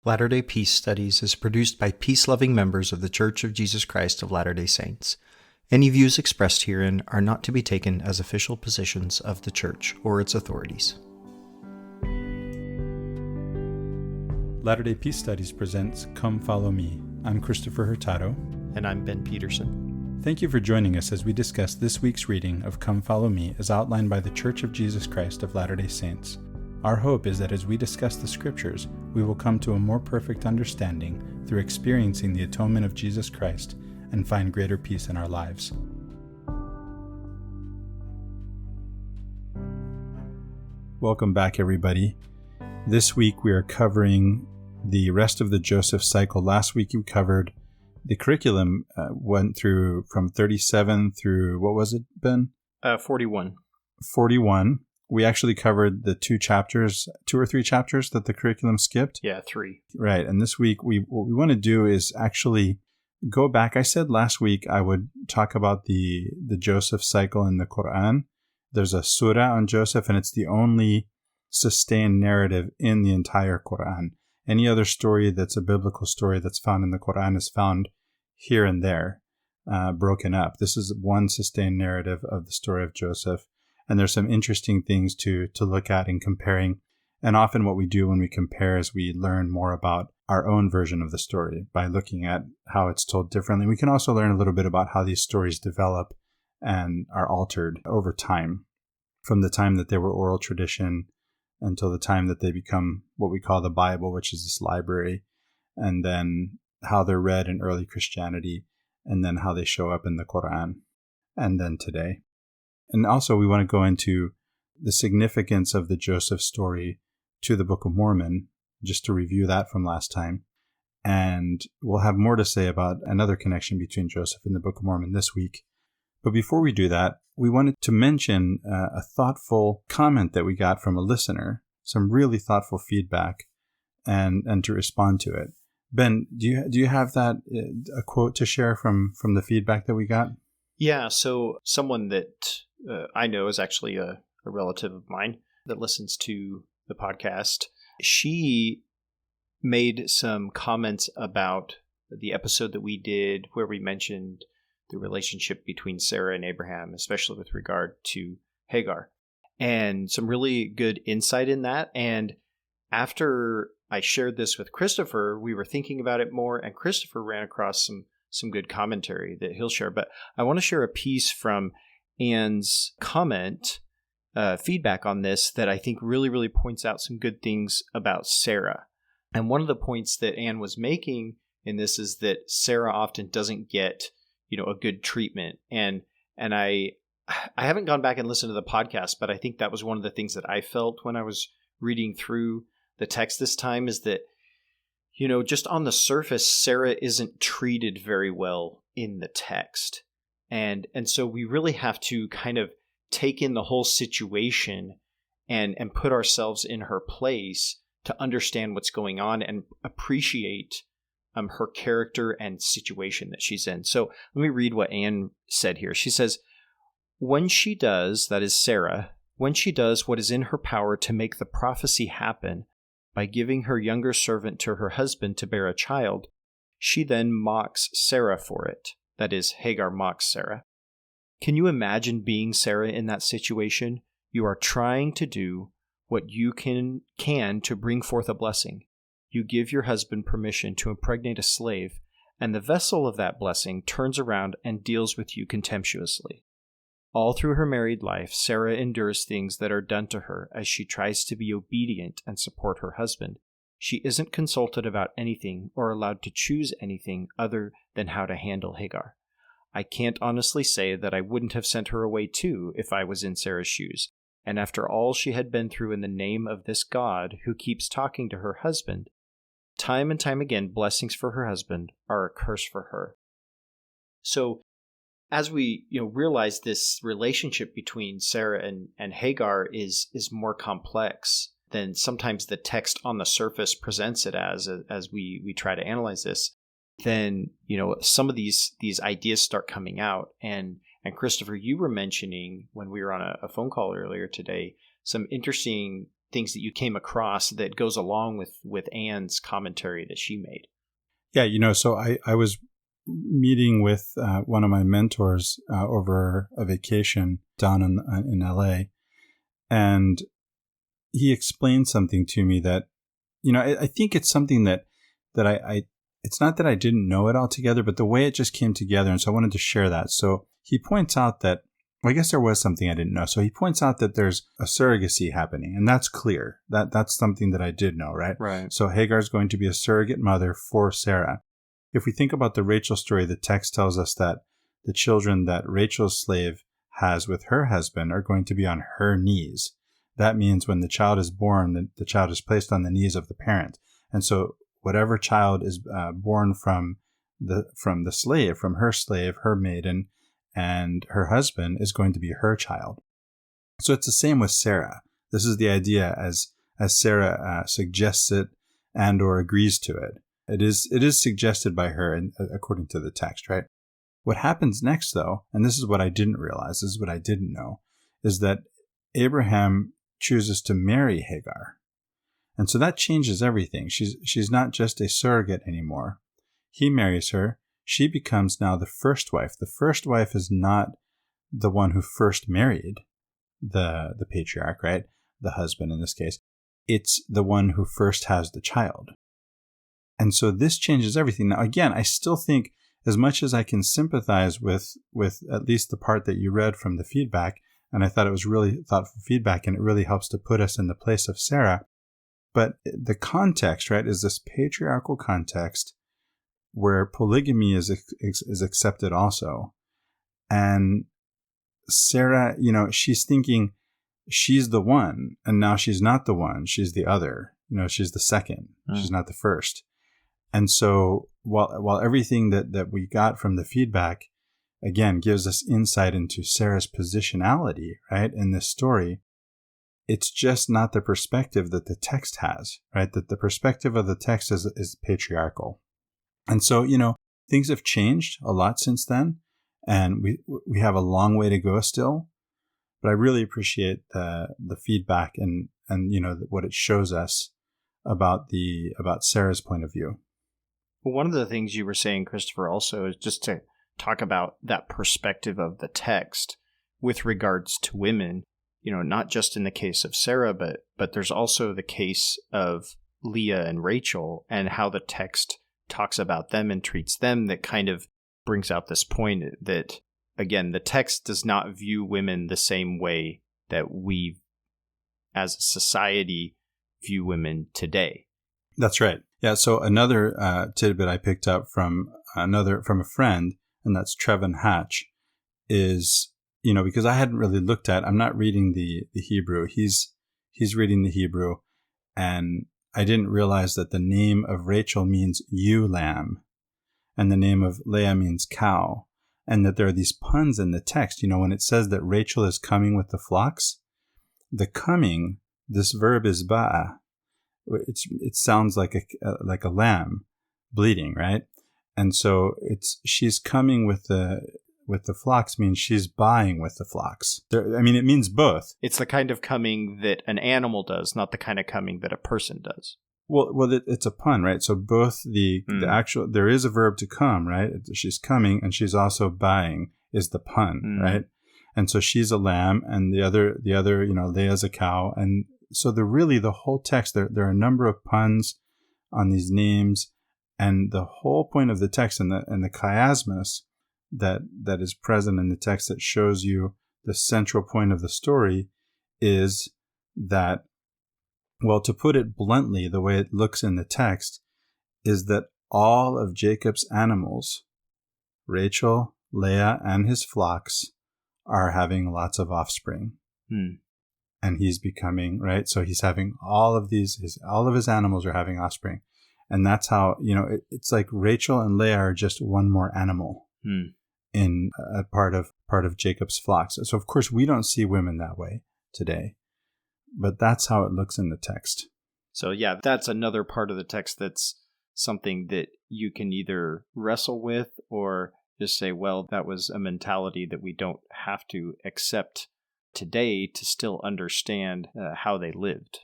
Latter-day Peace Studies is produced by peace-loving members of the Church of Jesus Christ of Latter-day Saints. Any views expressed herein are not to be taken as official positions of the Church or its authorities. Latter-day Peace Studies presents Come Follow Me. I'm Christopher Hurtado. And I'm Ben Peterson. Thank you for joining us as we discuss this week's reading of Come Follow Me as outlined by the Church of Jesus Christ of Latter-day Saints. Our hope is that as we discuss the Scriptures, we will come to a more perfect understanding through experiencing the atonement of Jesus Christ and find greater peace in our lives. Welcome back, everybody. This week we are covering the rest of the Joseph cycle. Last week we covered the curriculum, went through from 37 through, what was it, Ben? 41. 41. We actually covered the two or three chapters that the curriculum skipped. Yeah, 3. Right. And this week, what we want to do is actually go back. I said last week I would talk about the Joseph cycle in the Qur'an. There's a surah on Joseph, and it's the only sustained narrative in the entire Qur'an. Any other story that's a biblical story that's found in the Qur'an is found here and there, broken up. This is one sustained narrative of the story of Joseph. And there's some interesting things to look at in comparing. And often what we do when we compare is we learn more about our own version of the story by looking at how it's told differently. We can also learn a little bit about how these stories develop and are altered over time, from the time that they were oral tradition until the time that they become what we call the Bible, which is this library, and then how they're read in early Christianity, and then how they show up in the Qur'an, and then today. And also we want to go into the significance of the Joseph story to the Book of Mormon, just to review that from last time. And we'll have more to say about another connection between Joseph and the Book of Mormon this week. But before we do that, we wanted to mention a thoughtful comment that we got from a listener, some really thoughtful feedback, and to respond to it. Ben, do you have that, a quote to share from the feedback that we got? Yeah, so someone that I know is actually a relative of mine that listens to the podcast. She made some comments about the episode that we did where we mentioned the relationship between Sarah and Abraham, especially with regard to Hagar, and some really good insight in that. And after I shared this with Christopher, we were thinking about it more, and Christopher ran across some good commentary that he'll share. But I want to share a piece from Anne's comment, feedback on this that I think really, really points out some good things about Sarah. And one of the points that Anne was making in this is that Sarah often doesn't get, a good treatment. And I haven't gone back and listened to the podcast, but I think that was one of the things that I felt when I was reading through the text this time, is that just on the surface, Sarah isn't treated very well in the text. And so we really have to kind of take in the whole situation and put ourselves in her place to understand what's going on and appreciate her character and situation that she's in. So let me read what Anne said here. She says, "When she does, that is Sarah, when she does what is in her power to make the prophecy happen, by giving her younger servant to her husband to bear a child, she then mocks Sarah for it." That is, Hagar mocks Sarah. "Can you imagine being Sarah in that situation? You are trying to do what you can to bring forth a blessing. You give your husband permission to impregnate a slave, and the vessel of that blessing turns around and deals with you contemptuously. All through her married life, Sarah endures things that are done to her as she tries to be obedient and support her husband. She isn't consulted about anything or allowed to choose anything other than how to handle Hagar. I can't honestly say that I wouldn't have sent her away too if I was in Sarah's shoes. And after all she had been through in the name of this God who keeps talking to her husband, time and time again, blessings for her husband are a curse for her." So as we realize this relationship between Sarah and Hagar is more complex than sometimes the text on the surface presents it as we try to analyze this, then some of these ideas start coming out. And Christopher, you were mentioning when we were on a phone call earlier today some interesting things that you came across that goes along with Anne's commentary that she made. Yeah, so I was meeting with one of my mentors over a vacation down in LA, and he explained something to me that, I think it's something that I it's not that I didn't know it altogether, but the way it just came together. And so I wanted to share that. So he points out that, well, I guess there was something I didn't know. So he points out that there's a surrogacy happening, and that's clear. That's something that I did know, right? Right. So Hagar's going to be a surrogate mother for Sarah. If we think about the Rachel story, the text tells us that the children that Rachel's slave has with her husband are going to be on her knees. That means when the child is born, the child is placed on the knees of the parent. And so whatever child is born from the slave, from her slave, her maiden, and her husband is going to be her child. So it's the same with Sarah. This is the idea as Sarah suggests it and or agrees to it. It is suggested by her, according to the text, right? What happens next, though, and this is what I didn't realize, this is what I didn't know, is that Abraham chooses to marry Hagar. And so that changes everything. She's not just a surrogate anymore. He marries her. She becomes now the first wife. The first wife is not the one who first married the patriarch, right? The husband in this case. It's the one who first has the child. And so this changes everything. Now, again, I still think, as much as I can sympathize with at least the part that you read from the feedback, and I thought it was really thoughtful feedback, and it really helps to put us in the place of Sarah. But the context, right, is this patriarchal context where polygamy is accepted also. And Sarah, she's thinking she's the one, and now she's not the one. She's the other. She's the second. She's not the first. And so while everything that we got from the feedback, again, gives us insight into Sarah's positionality, right, in this story, it's just not the perspective that the text has, right? That the perspective of the text is patriarchal. And so, things have changed a lot since then, and we have a long way to go still. But I really appreciate the feedback and what it shows us about Sarah's point of view. Well, one of the things you were saying, Christopher, also is just to talk about that perspective of the text with regards to women, not just in the case of Sarah, but there's also the case of Leah and Rachel, and how the text talks about them and treats them, that kind of brings out this point that, again, the text does not view women the same way that we as a society view women today. That's right. Yeah. So another tidbit I picked up from a friend, and that's Trevin Hatch, is, because I hadn't really looked at, I'm not reading the Hebrew. He's reading the Hebrew, and I didn't realize that the name of Rachel means ewe lamb, and the name of Leah means cow, and that there are these puns in the text. When it says that Rachel is coming with the flocks, the coming, this verb is ba'a. It sounds like a lamb bleating, right? And so she's coming with the flocks means she's buying with the flocks. It means both. It's the kind of coming that an animal does, not the kind of coming that a person does. Well, it's a pun, right? So both the actual, there is a verb to come, right? She's coming, and she's also buying is the pun, right? And so she's a lamb, and the other, Leah's a cow, and so the whole text, there are a number of puns on these names, and the whole point of the text and the chiasmus that is present in the text that shows you the central point of the story is that, well, to put it bluntly, the way it looks in the text is that all of Jacob's animals, Rachel, Leah, and his flocks, are having lots of offspring. And he's becoming, right? So he's having all of his animals are having offspring. And that's how, it's like Rachel and Leah are just one more animal in a part of Jacob's flocks. So of course we don't see women that way today, but that's how it looks in the text. So yeah, that's another part of the text that's something that you can either wrestle with or just say, well, that was a mentality that we don't have to accept today to still understand how they lived.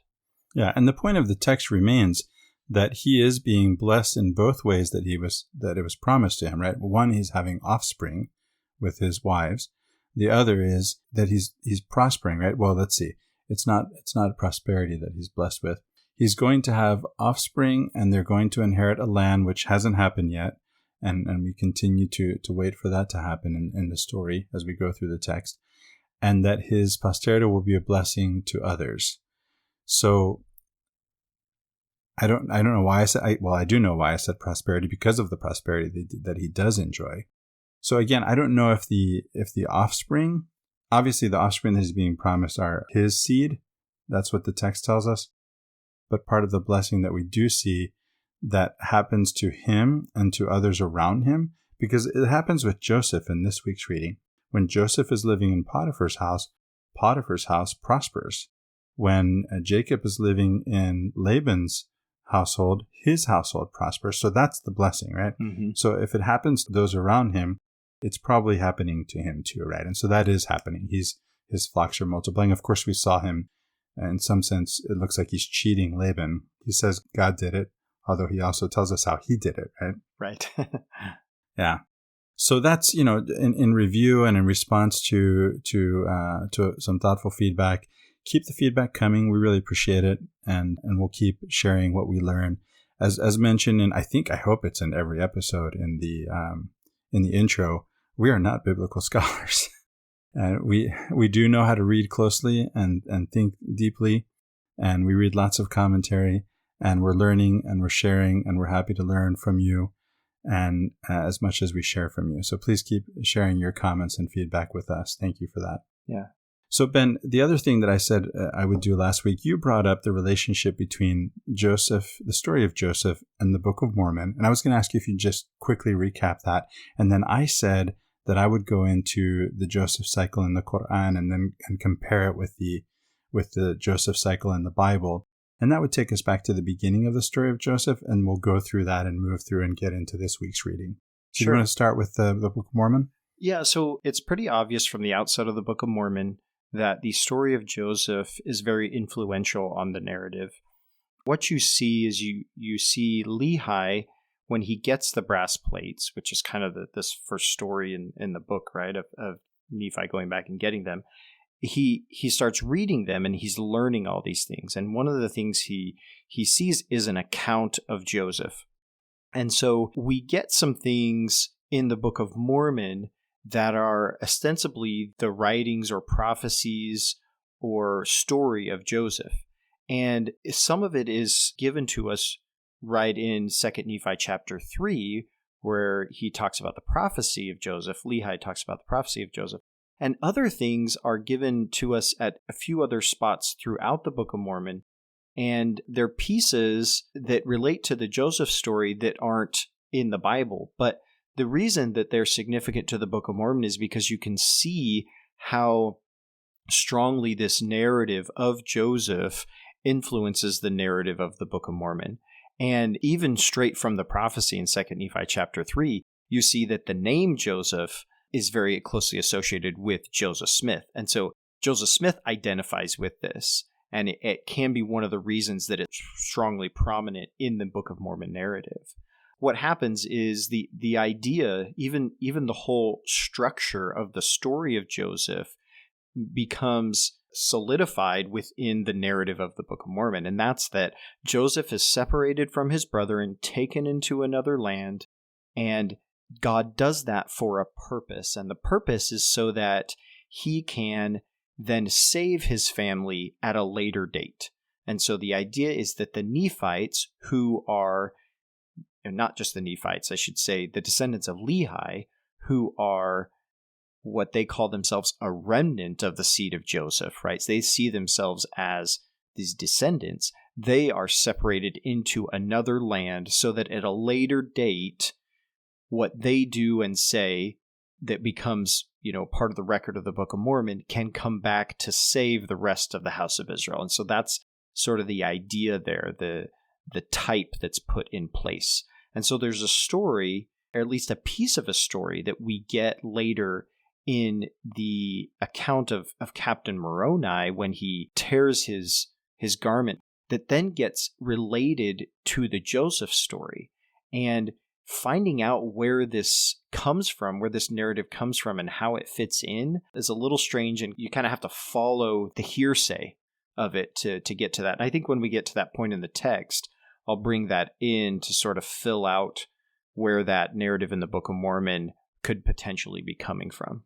Yeah, and the point of the text remains that he is being blessed in both ways that it was promised to him, right? One, he's having offspring with his wives. The other is that he's prospering, right? Well, let's see. It's not prosperity that he's blessed with. He's going to have offspring, and they're going to inherit a land which hasn't happened yet. And we continue to wait for that to happen in the story as we go through the text. And that his posterity will be a blessing to others. So I don't know why I said, I do know why I said prosperity, because of the prosperity that he does enjoy. So again, I don't know if the offspring, obviously the offspring that is being promised are his seed. That's what the text tells us. But part of the blessing that we do see that happens to him and to others around him, because it happens with Joseph in this week's reading. When Joseph is living in Potiphar's house prospers. When Jacob is living in Laban's household, his household prospers. So that's the blessing, right? Mm-hmm. So if it happens to those around him, it's probably happening to him too, right? And so that is happening. His flocks are multiplying. Of course, we saw him, in some sense, it looks like he's cheating Laban. He says God did it, although he also tells us how he did it, right? Right. Yeah. So that's, in review and in response to some thoughtful feedback. Keep the feedback coming. We really appreciate it. And we'll keep sharing what we learn. As mentioned, and I hope it's in every episode in the intro, we are not biblical scholars. And we do know how to read closely and think deeply. And we read lots of commentary, and we're learning and we're sharing, and we're happy to learn from you, and as much as we share from you. So please keep sharing your comments and feedback with us. Thank you for that. Yeah. So Ben, the other thing that I said I would do last week, you brought up the relationship between Joseph, the story of Joseph, and the Book of Mormon. And I was going to ask you if you just quickly recap that. And then I said that I would go into the Joseph cycle in the Qur'an and compare it with the Joseph cycle in the Bible. And that would take us back to the beginning of the story of Joseph, and we'll go through that and move through and get into this week's reading. So Sure. You want to start with the Book of Mormon? Yeah, so it's pretty obvious from the outset of the Book of Mormon that the story of Joseph is very influential on the narrative. What you see is you see Lehi, when he gets the brass plates, which is kind of this first story in the book, right, of Nephi going back and getting them. He starts reading them, and he's learning all these things. And one of the things he sees is an account of Joseph. And so we get some things in the Book of Mormon that are ostensibly the writings or prophecies or story of Joseph. And some of it is given to us right in 2 Nephi chapter 3, where he talks about the prophecy of Joseph. Lehi talks about the prophecy of Joseph. And other things are given to us at a few other spots throughout the Book of Mormon. And they're pieces that relate to the Joseph story that aren't in the Bible. But the reason that they're significant to the Book of Mormon is because you can see how strongly this narrative of Joseph influences the narrative of the Book of Mormon. And even straight from the prophecy in 2 Nephi chapter 3, you see that the name Joseph is very closely associated with Joseph Smith. And so Joseph Smith identifies with this. And it can be one of the reasons that it's strongly prominent in the Book of Mormon narrative. What happens is the idea, even the whole structure of the story of Joseph becomes solidified within the narrative of the Book of Mormon. And that's that Joseph is separated from his brother and taken into another land. And God does that for a purpose. And the purpose is so that he can then save his family at a later date. And so the idea is that the Nephites, who are, and not just the Nephites, I should say, the descendants of Lehi, who are what they call themselves a remnant of the seed of Joseph, right? So they see themselves as these descendants. They are separated into another land so that at a later date, what they do and say that becomes, part of the record of the Book of Mormon can come back to save the rest of the house of Israel. And so that's sort of the idea there, the type that's put in place. And so there's a story, or at least a piece of a story, that we get later in the account of Captain Moroni when he tears his garment that then gets related to the Joseph story. And finding out where this comes from, where this narrative comes from, and how it fits in is a little strange, and you kind of have to follow the hearsay of it to get to that. And I think when we get to that point in the text, I'll bring that in to sort of fill out where that narrative in the Book of Mormon could potentially be coming from.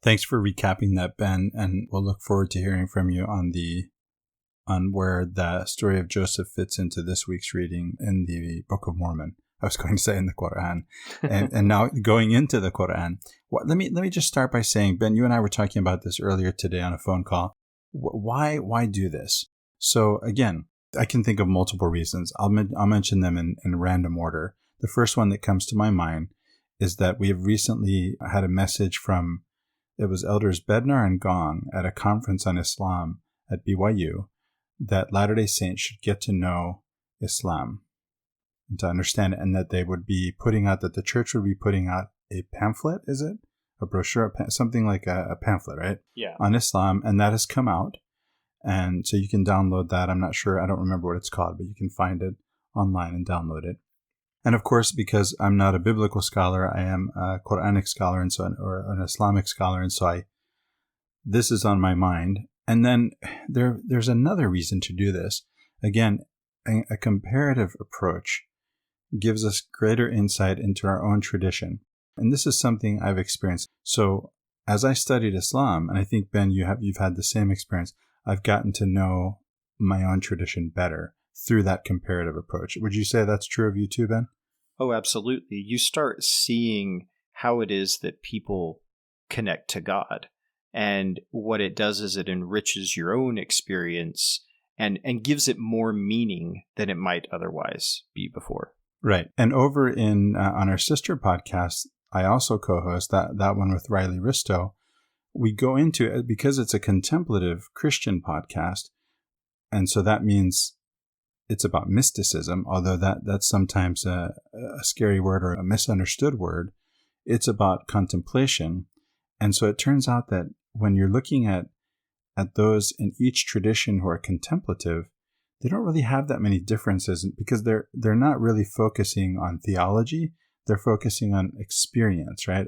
Thanks for recapping that, Ben, and we'll look forward to hearing from you on where the story of Joseph fits into this week's reading in the Book of Mormon. I was going to say in the Qur'an, and now going into the Qur'an. Let me just start by saying, Ben, you and I were talking about this earlier today on a phone call. Why do this? So again, I can think of multiple reasons. I'll mention them in random order. The first one that comes to my mind is that we have recently had a message from, it was Elders Bednar and Gong at a conference on Islam at BYU, that Latter-day Saints should get to know Islam and to understand it, and that they would be putting out, that the church would be putting out a pamphlet, is it? A brochure, something like a pamphlet, right? Yeah. On Islam, and that has come out. And so you can download that. I'm not sure, I don't remember what it's called, but you can find it online and download it. And of course, because I'm not a biblical scholar, I am a Quranic scholar, and so, or an Islamic scholar, and so this is on my mind. And then there's another reason to do this. Again, a comparative approach gives us greater insight into our own tradition. And this is something I've experienced. So as I studied Islam, and I think, Ben, you've had the same experience, I've gotten to know my own tradition better through that comparative approach. Would you say that's true of you too, Ben? Oh, absolutely. You start seeing how it is that people connect to God. And what it does is it enriches your own experience and gives it more meaning than it might otherwise be before. Right. And over in on our sister podcast, I also co-host that one with Riley Risto. We go into it because it's a contemplative Christian podcast. And so that means it's about mysticism, although that's sometimes a scary word or a misunderstood word. It's about contemplation. And so it turns out that when you're looking at those in each tradition who are contemplative, they don't really have that many differences because they're not really focusing on theology. They're focusing on experience, right?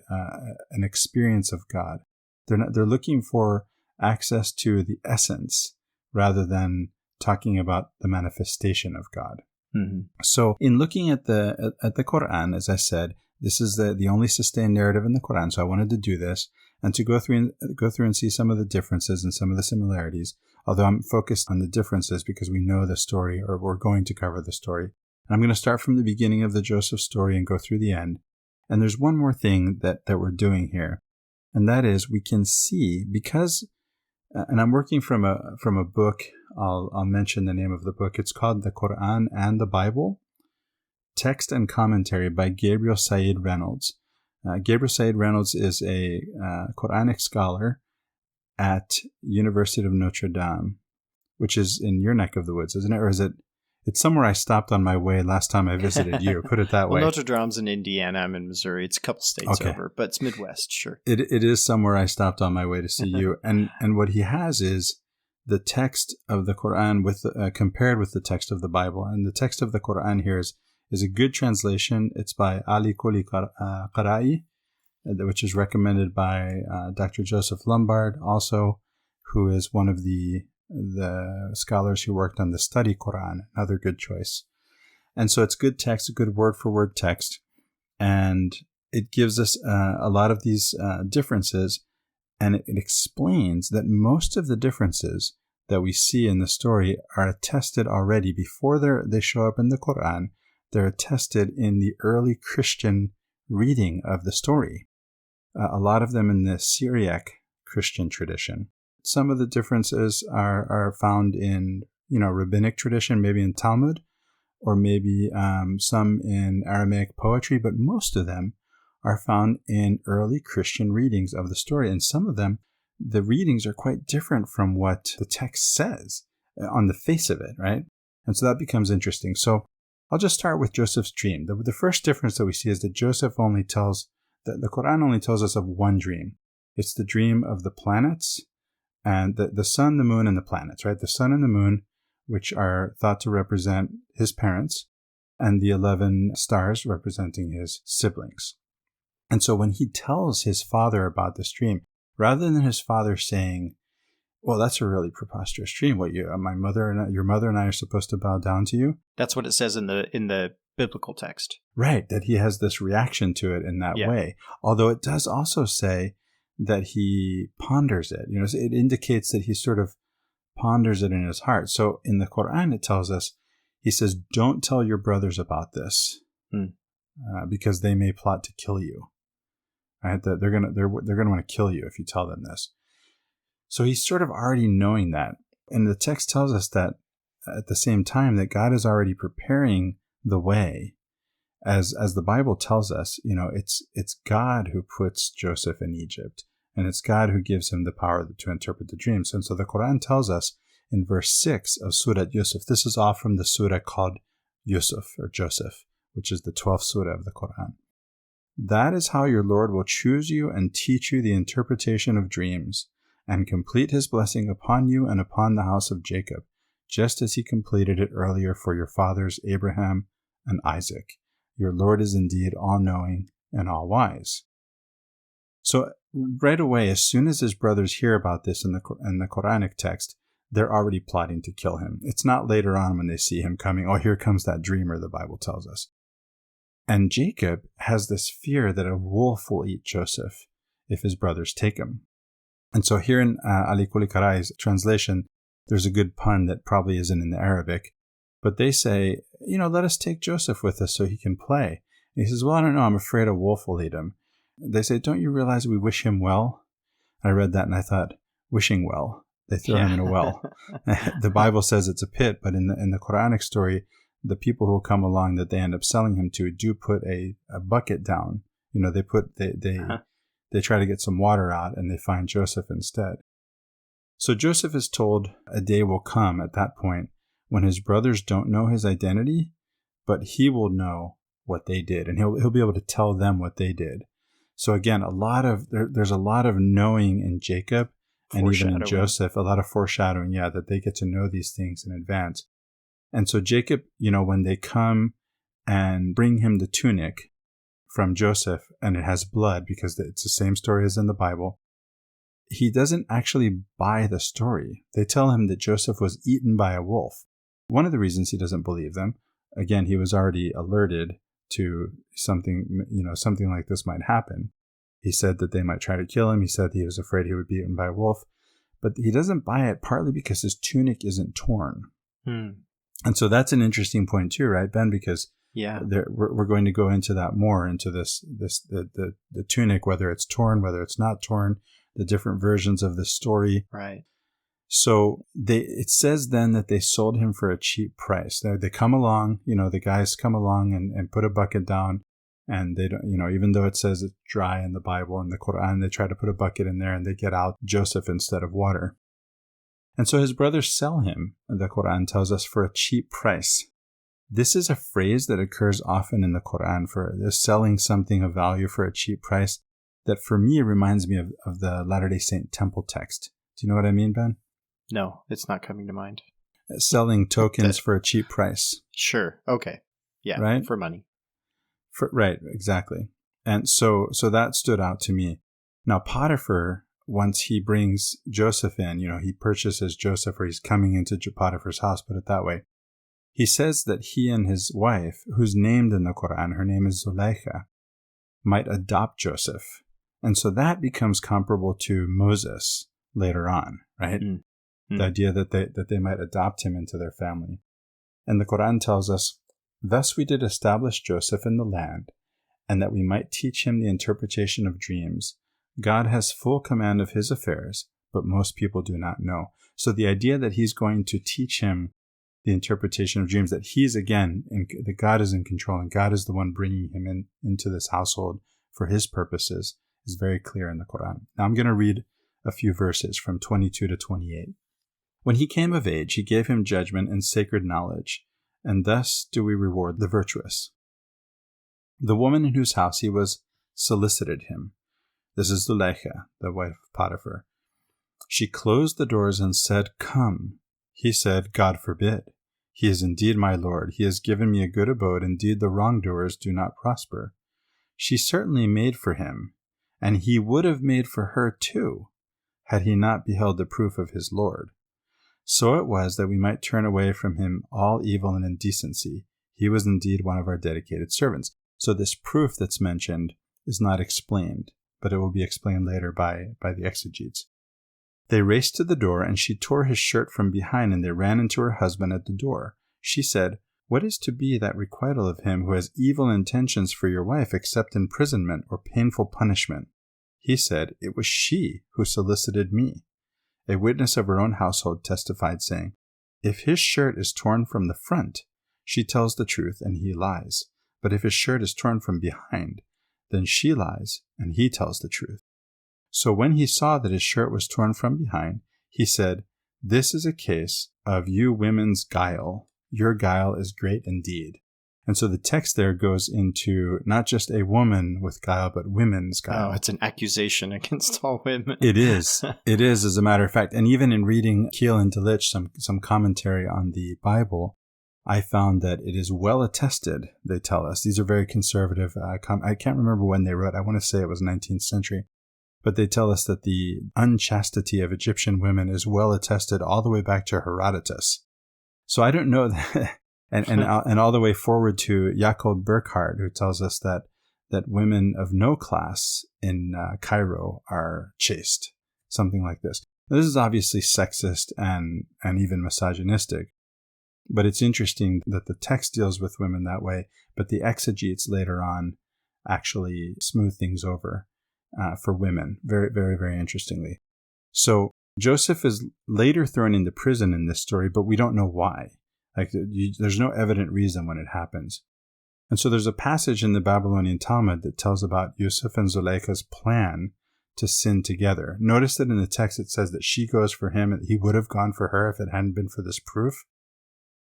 An experience of God. They're looking for access to the essence rather than talking about the manifestation of God. Mm-hmm. So in looking at the Qur'an, as I said, this is the only sustained narrative in the Qur'an. So I wanted to do this and to go through and see some of the differences and some of the similarities. Although I'm focused on the differences because we know the story, or we're going to cover the story. And I'm going to start from the beginning of the Joseph story and go through the end. And there's one more thing that we're doing here, and that is we can see, because, and I'm working from a book. I'll mention the name of the book. It's called The Qur'an and the Bible, Text and Commentary by Gabriel Said Reynolds. Gabriel Said Reynolds is a Quranic scholar at University of Notre Dame, which is in your neck of the woods, isn't it? Or is it? It's somewhere I stopped on my way last time I visited you. Put it that way. Well, Notre Dame's in Indiana. I'm in Missouri. It's a couple states over, but it's Midwest, sure. It is somewhere I stopped on my way to see you. And what he has is the text of the Qur'an compared with the text of the Bible. And the text of the Qur'an here is a good translation. It's by Ali Kuli Qarai, which is recommended by Dr. Joseph Lombard, also, who is one of the scholars who worked on the study Qur'an. Another good choice. And so it's good text, a good word-for-word text, and it gives us a lot of these differences, and it explains that most of the differences that we see in the story are attested already before they show up in the Qur'an. They're attested in the early Christian reading of the story. A lot of them in the Syriac Christian tradition. Some of the differences are found in, rabbinic tradition, maybe in Talmud, or maybe some in Aramaic poetry, but most of them are found in early Christian readings of the story. And some of them, the readings are quite different from what the text says on the face of it, right? And so that becomes interesting. So I'll just start with Joseph's dream. The first difference that we see is that the Qur'an only tells us of one dream. It's the dream of the planets and the sun, the moon, and the planets, right? The sun and the moon which are thought to represent his parents, and the 11 stars representing his siblings. And so when he tells his father about this dream, rather than his father saying, well, that's a really preposterous dream. What your mother and I are supposed to bow down to you? That's what it says in the biblical text. Right, that he has this reaction to it in that way. Although it does also say that he ponders it. It indicates that he sort of ponders it in his heart. So in the Qur'an, it tells us, he says, don't tell your brothers about this because they may plot to kill you. Right? That they're gonna want to kill you if you tell them this. So he's sort of already knowing that. And the text tells us that at the same time that God is already preparing the way. As the Bible tells us, it's God who puts Joseph in Egypt, and it's God who gives him the power to interpret the dreams. And so the Quran tells us in verse 6 of Surah Yusuf, this is all from the surah called Yusuf or Joseph, which is the 12th surah of the Quran. That is how your Lord will choose you and teach you the interpretation of dreams, and complete his blessing upon you and upon the house of Jacob, just as he completed it earlier for your fathers Abraham and Isaac. Your Lord is indeed all-knowing and all-wise. So right away, as soon as his brothers hear about this in the Quranic text, they're already plotting to kill him. It's not later on when they see him coming, oh, here comes that dreamer, the Bible tells us. And Jacob has this fear that a wolf will eat Joseph if his brothers take him. And so here in Ali Kuli Karai's translation, there's a good pun that probably isn't in the Arabic, but they say, let us take Joseph with us so he can play. And he says, well, I don't know, I'm afraid a wolf will eat him. They say, don't you realize we wish him well? I read that and I thought, wishing well. They throw him in a well. The Bible says it's a pit, but in the Quranic story, the people who come along that they end up selling him to do put a bucket down. They try to get some water out and they find Joseph instead. So Joseph is told a day will come at that point when his brothers don't know his identity, but he will know what they did, and he'll be able to tell them what they did. So again, there's a lot of knowing in Jacob and even in Joseph, a lot of foreshadowing, that they get to know these things in advance. And so Jacob, when they come and bring him the tunic from Joseph, and it has blood because it's the same story as in the Bible, he doesn't actually buy the story. They tell him that Joseph was eaten by a wolf. One of the reasons he doesn't believe them, again, he was already alerted to something like this might happen. He said that they might try to kill him. He said he was afraid he would be eaten by a wolf. But he doesn't buy it partly because his tunic isn't torn. And so that's an interesting point too, right, Ben? Because we're going to go into that more, into the tunic, whether it's torn, whether it's not torn, the different versions of the story. Right. So it says then that they sold him for a cheap price. They come along, the guys come along and put a bucket down, and they don't, even though it says it's dry in the Bible and the Quran, they try to put a bucket in there and they get out Joseph instead of water. And so his brothers sell him, the Quran tells us, for a cheap price. This is a phrase that occurs often in the Quran for selling something of value for a cheap price that for me reminds me of the Latter-day Saint temple text. Do you know what I mean, Ben? No, it's not coming to mind. Selling tokens for a cheap price. Sure. Okay. Yeah. Right? For money. Right. Exactly. And so that stood out to me. Now, Potiphar, once he brings Joseph in, he purchases Joseph, or he's coming into Potiphar's house, put it that way. He says that he and his wife, who's named in the Quran, her name is Zuleika, might adopt Joseph. And so that becomes comparable to Moses later on, right? The idea that they might adopt him into their family. And the Quran tells us, thus we did establish Joseph in the land, and that we might teach him the interpretation of dreams. God has full command of his affairs, but most people do not know. So the idea that he's going to teach him the interpretation of dreams, that he's that God is in control and God is the one bringing him into this household for his purposes, is very clear in the Quran. Now I'm going to read a few verses from 22 to 28. When he came of age, he gave him judgment and sacred knowledge, and thus do we reward the virtuous. The woman in whose house he was solicited him. This is Zuleika, the wife of Potiphar. She closed the doors and said, "Come." He said, God forbid. He is indeed my Lord. He has given me a good abode. Indeed, the wrongdoers do not prosper. She certainly made for him, and he would have made for her too, had he not beheld the proof of his Lord. So it was that we might turn away from him all evil and indecency. He was indeed one of our dedicated servants. So this proof that's mentioned is not explained, but it will be explained later by the exegetes. They raced to the door, and she tore his shirt from behind, and they ran into her husband at the door. She said, What is to be that requital of him who has evil intentions for your wife, except imprisonment or painful punishment? He said, It was she who solicited me. A witness of her own household testified, saying, If his shirt is torn from the front, she tells the truth, and he lies. But if his shirt is torn from behind, then she lies, and he tells the truth. So when he saw that his shirt was torn from behind, he said, This is a case of you women's guile. Your guile is great indeed. And so the text there goes into not just a woman with guile, but women's guile. Oh, it's an accusation against all women. It is. It is, as a matter of fact. And even in reading Keel and Delitzsch, some commentary on the Bible, I found that it is well attested, they tell us. These are very conservative. I can't remember when they wrote. I want to say it was 19th century. But they tell us that the unchastity of Egyptian women is well attested all the way back to Herodotus. So I don't know that, and all the way forward to Jacob Burckhardt, who tells us that women of no class in Cairo are chaste, something like this. Now, this is obviously sexist and even misogynistic, but it's interesting that the text deals with women that way, but the exegetes later on actually smooth things over. For women, very, very, very interestingly. So Joseph is later thrown into prison in this story, but we don't know why. There's no evident reason when it happens. And so there's a passage in the Babylonian Talmud that tells about Yusuf and Zuleika's plan to sin together. Notice that in the text it says that she goes for him and he would have gone for her if it hadn't been for this proof.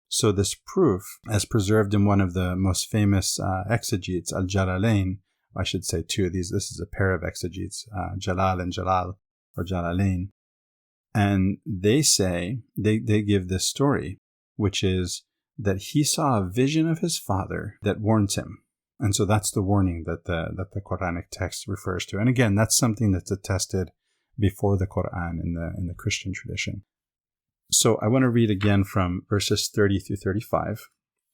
So this proof, as preserved in one of the most famous exegetes, Al-Jalalain, I should say two of these. This is a pair of exegetes, Jalal and Jalal, or Jalalain. And they say, they give this story, which is that he saw a vision of his father that warns him. And so that's the warning that the Quranic text refers to. And again, that's something that's attested before the Qur'an in the Christian tradition. So I want to read again from verses 30 through 35.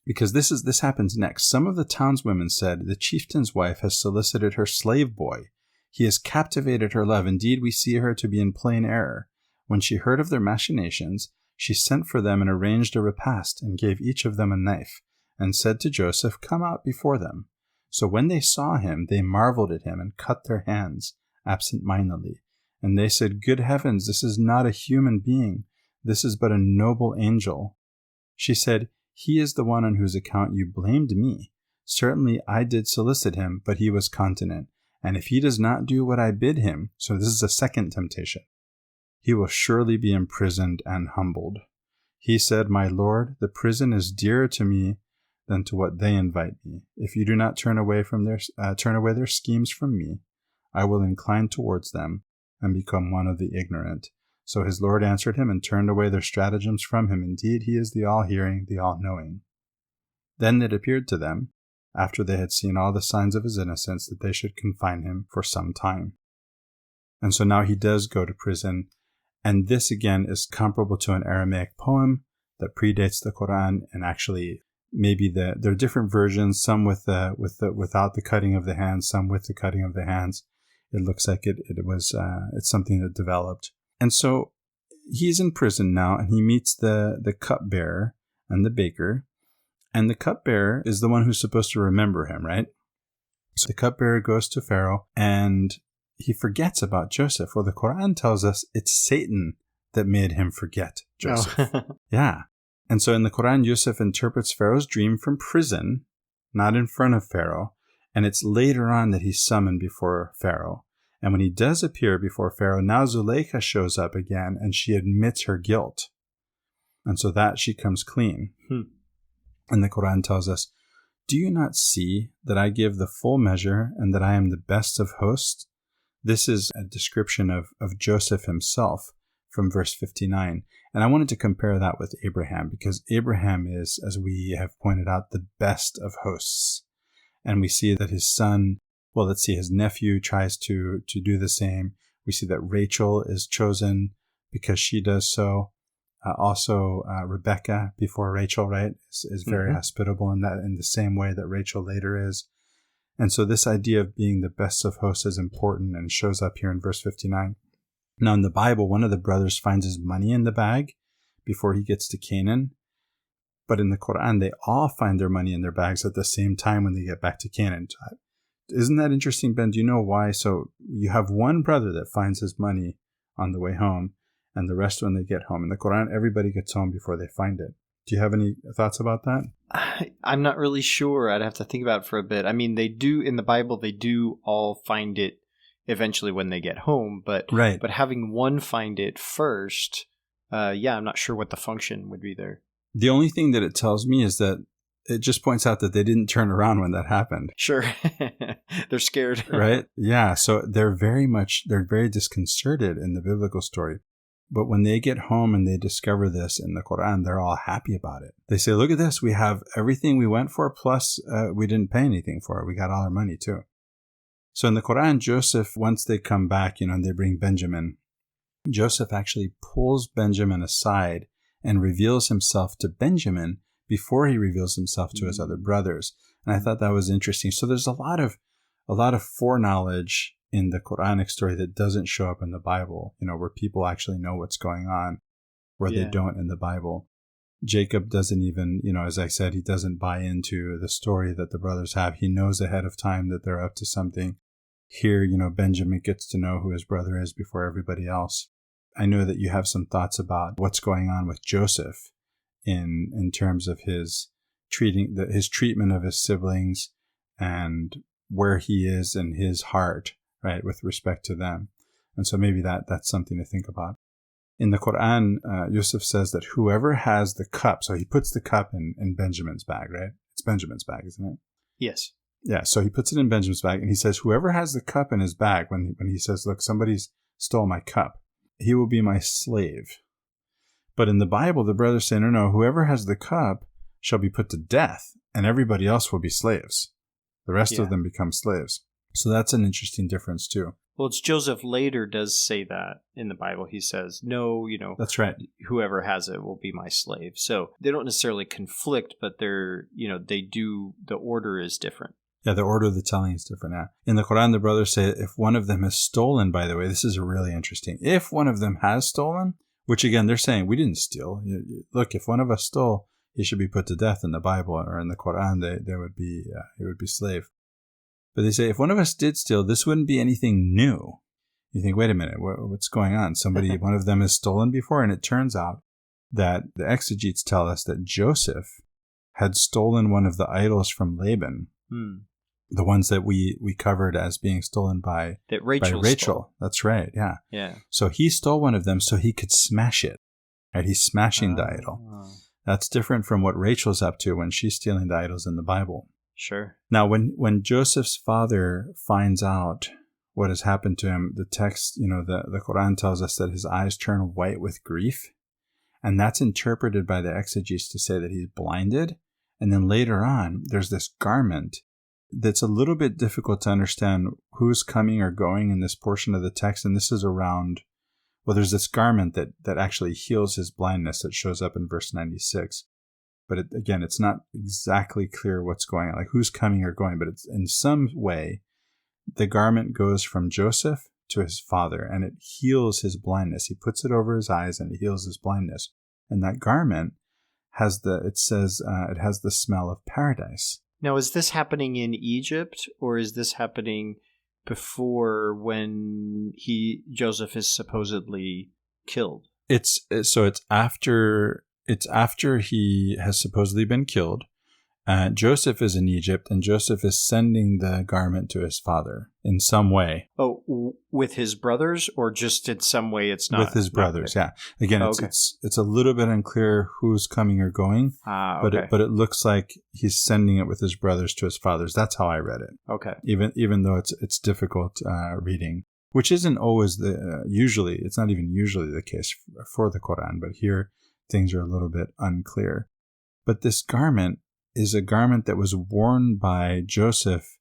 Because this happens next. Some of the townswomen said, The chieftain's wife has solicited her slave boy. He has captivated her love. Indeed, we see her to be in plain error. When she heard of their machinations, she sent for them and arranged a repast, and gave each of them a knife, and said to Joseph, Come out before them. So when they saw him, they marveled at him, and cut their hands absent-mindedly. And they said, Good heavens, this is not a human being. This is but a noble angel. She said, He is the one on whose account you blamed me. Certainly I did solicit him, but he was continent. And if he does not do what I bid him, so this is a second temptation, he will surely be imprisoned and humbled. He said, My Lord, the prison is dearer to me than to what they invite me. If you do not turn away their schemes from me, I will incline towards them and become one of the ignorant. So his Lord answered him and turned away their stratagems from him. Indeed, he is the all-hearing, the all-knowing. Then it appeared to them, after they had seen all the signs of his innocence, that they should confine him for some time. And so now he does go to prison. And this, again, is comparable to an Aramaic poem that predates the Qur'an. And actually, maybe there are different versions, some without the cutting of the hands, some with the cutting of the hands. It looks like it's something that developed. And so he's in prison now, and he meets the cupbearer and the baker. And the cupbearer is the one who's supposed to remember him, right? So the cupbearer goes to Pharaoh, and he forgets about Joseph. Well, the Qur'an tells us it's Satan that made him forget Joseph. Oh. Yeah. And so in the Qur'an, Yusuf interprets Pharaoh's dream from prison, not in front of Pharaoh. And it's later on that he's summoned before Pharaoh. And when he does appear before Pharaoh, now Zuleika shows up again, and she admits her guilt. And so that she comes clean. And the Qur'an tells us, Do you not see that I give the full measure and that I am the best of hosts? This is a description of Joseph himself from verse 59. And I wanted to compare that with Abraham, because Abraham is, as we have pointed out, the best of hosts. And we see that his son, his nephew tries to do the same. We see that Rachel is chosen because she does so. Rebecca before Rachel, right, is very hospitable in the same way that Rachel later is. And so this idea of being the best of hosts is important and shows up here in verse 59. Now in the Bible, one of the brothers finds his money in the bag before he gets to Canaan. But in the Qur'an, they all find their money in their bags at the same time when they get back to Canaan. Isn't that interesting, Ben? Do you know why? So you have one brother that finds his money on the way home, and the rest when they get home. In the Qur'an, everybody gets home before they find it. Do you have any thoughts about that? I'm not really sure. I'd have to think about it for a bit. I mean, they do, in the Bible, they do all find it eventually when they get home, but right. But having one find it first, I'm not sure what the function would be there. The only thing that it tells me is that it just points out that they didn't turn around when that happened. Sure. They're scared. Right? Yeah. So they're very disconcerted in the biblical story. But when they get home and they discover this in the Qur'an, they're all happy about it. They say, look at this. We have everything we went for, plus we didn't pay anything for it. We got all our money too. So in the Qur'an, Joseph, once they come back, and they bring Benjamin, Joseph actually pulls Benjamin aside and reveals himself to Benjamin before he reveals himself to his other brothers. And I thought that was interesting. So there's a lot of foreknowledge in the Quranic story that doesn't show up in the Bible, where people actually know what's going on, where they don't in the Bible. Jacob doesn't even, as I said, he doesn't buy into the story that the brothers have. He knows ahead of time that they're up to something. Here, Benjamin gets to know who his brother is before everybody else. I know that you have some thoughts about what's going on with Joseph in terms of his treatment of his siblings and where he is in his heart, right, with respect to them. And so maybe that's something to think about. In the Qur'an, Yusuf says that whoever has the cup, so he puts the cup in Benjamin's bag, right? It's Benjamin's bag, isn't it? Yes. Yeah, so he puts it in Benjamin's bag, and he says, whoever has the cup in his bag, when he says, look, somebody's stole my cup, he will be my slave. But in the Bible, the brothers say, no, whoever has the cup shall be put to death, and everybody else will be slaves. The rest of them become slaves. So that's an interesting difference too. Well, it's Joseph later does say that in the Bible. He says, no, that's right. Whoever has it will be my slave. So they don't necessarily conflict, but they do, the order is different. Yeah, the order of the telling is different now. In the Qur'an, the brothers say if one of them has stolen, by the way, this is really interesting. If one of them has stolen, which again, they're saying we didn't steal. Look, if one of us stole, he should be put to death in the Bible or in the Qur'an, he would be slave. But they say if one of us did steal, this wouldn't be anything new. You think, wait a minute, what's going on? One of them has stolen before, and it turns out that the exegetes tell us that Joseph had stolen one of the idols from Laban. The ones that we covered as being stolen by Rachel. Stole. That's right, yeah. Yeah. So he stole one of them so he could smash it. Right? He's smashing the idol. That's different from what Rachel's up to when she's stealing the idols in the Bible. Sure. Now, when Joseph's father finds out what has happened to him, the text, the Qur'an tells us that his eyes turn white with grief. And that's interpreted by the exegetes to say that he's blinded. And then later on, there's this garment that's a little bit difficult to understand who's coming or going in this portion of the text. And this is around, there's this garment that actually heals his blindness that shows up in verse 96. But it's not exactly clear what's going on, like who's coming or going. But it's in some way, the garment goes from Joseph to his father, and it heals his blindness. He puts it over his eyes, and it heals his blindness. And that garment has it has the smell of paradise. Now, is this happening in Egypt, or is this happening before when Joseph is supposedly killed? It's after he has supposedly been killed. Joseph is in Egypt, and Joseph is sending the garment to his father in some way. Oh, with his brothers, or just in some way it's not? With his brothers, yeah. Again, it's a little bit unclear who's coming or going, okay. but it looks like he's sending it with his brothers to his fathers. That's how I read it. Okay. Even though it's difficult reading. which isn't always usually, it's not even usually the case for the Qur'an, but here things are a little bit unclear. But this garment is a garment that was worn by Joseph,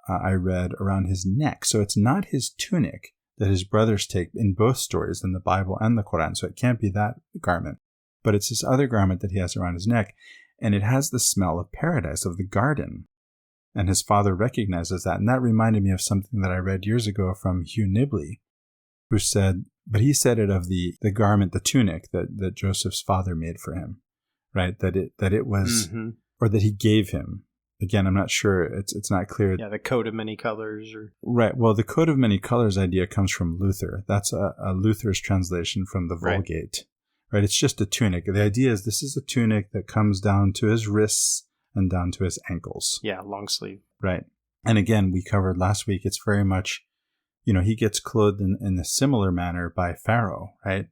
I read, around his neck. So it's not his tunic that his brothers take in both stories, in the Bible and the Qur'an. So it can't be that garment. But it's this other garment that he has around his neck, and it has the smell of paradise, of the garden. And his father recognizes that. And that reminded me of something that I read years ago from Hugh Nibley, who said, but he said it of the garment, the tunic that Joseph's father made for him, right? That it was, or that he gave him. Again, I'm not sure. It's not clear. Yeah, the coat of many colors. Right. Well, the coat of many colors idea comes from Luther. That's a Luther's translation from the Vulgate. Right. It's just a tunic. The idea is this is a tunic that comes down to his wrists and down to his ankles. Yeah, long sleeve. Right. And again, we covered last week, it's very much, he gets clothed in a similar manner by Pharaoh, right?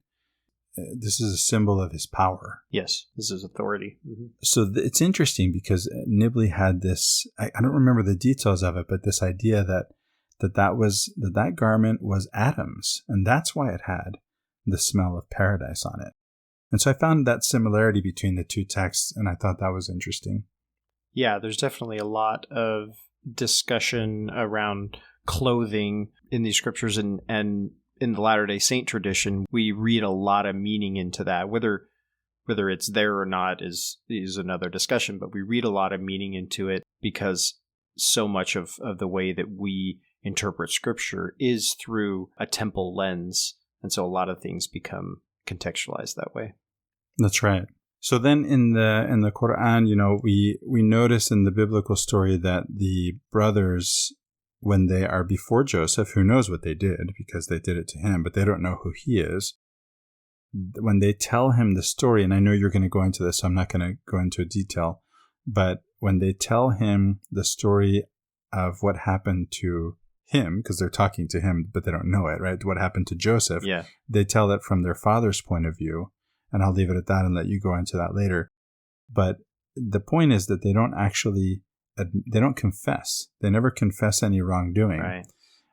This is a symbol of his power. Yes, this is authority. Mm-hmm. So it's interesting because Nibley had this, I don't remember the details of it, but this idea that garment was Adam's, and that's why it had the smell of paradise on it. And so I found that similarity between the two texts, and I thought that was interesting. Yeah, there's definitely a lot of discussion around clothing in these scriptures, and in the Latter-day Saint tradition, we read a lot of meaning into that. Whether it's there or not is another discussion, but we read a lot of meaning into it because so much of the way that we interpret scripture is through a temple lens, and so a lot of things become contextualized that way. That's right. So then in the Qur'an, we notice in the biblical story that the brothers, when they are before Joseph, who knows what they did because they did it to him, but they don't know who he is. When they tell him the story, and I know you're going to go into this, so I'm not going to go into detail, but when they tell him the story of what happened to him, because they're talking to him, but they don't know it, right? What happened to Joseph. Yeah. They tell it from their father's point of view, and I'll leave it at that and let you go into that later. But the point is that they don't confess. They never confess any wrongdoing. Right.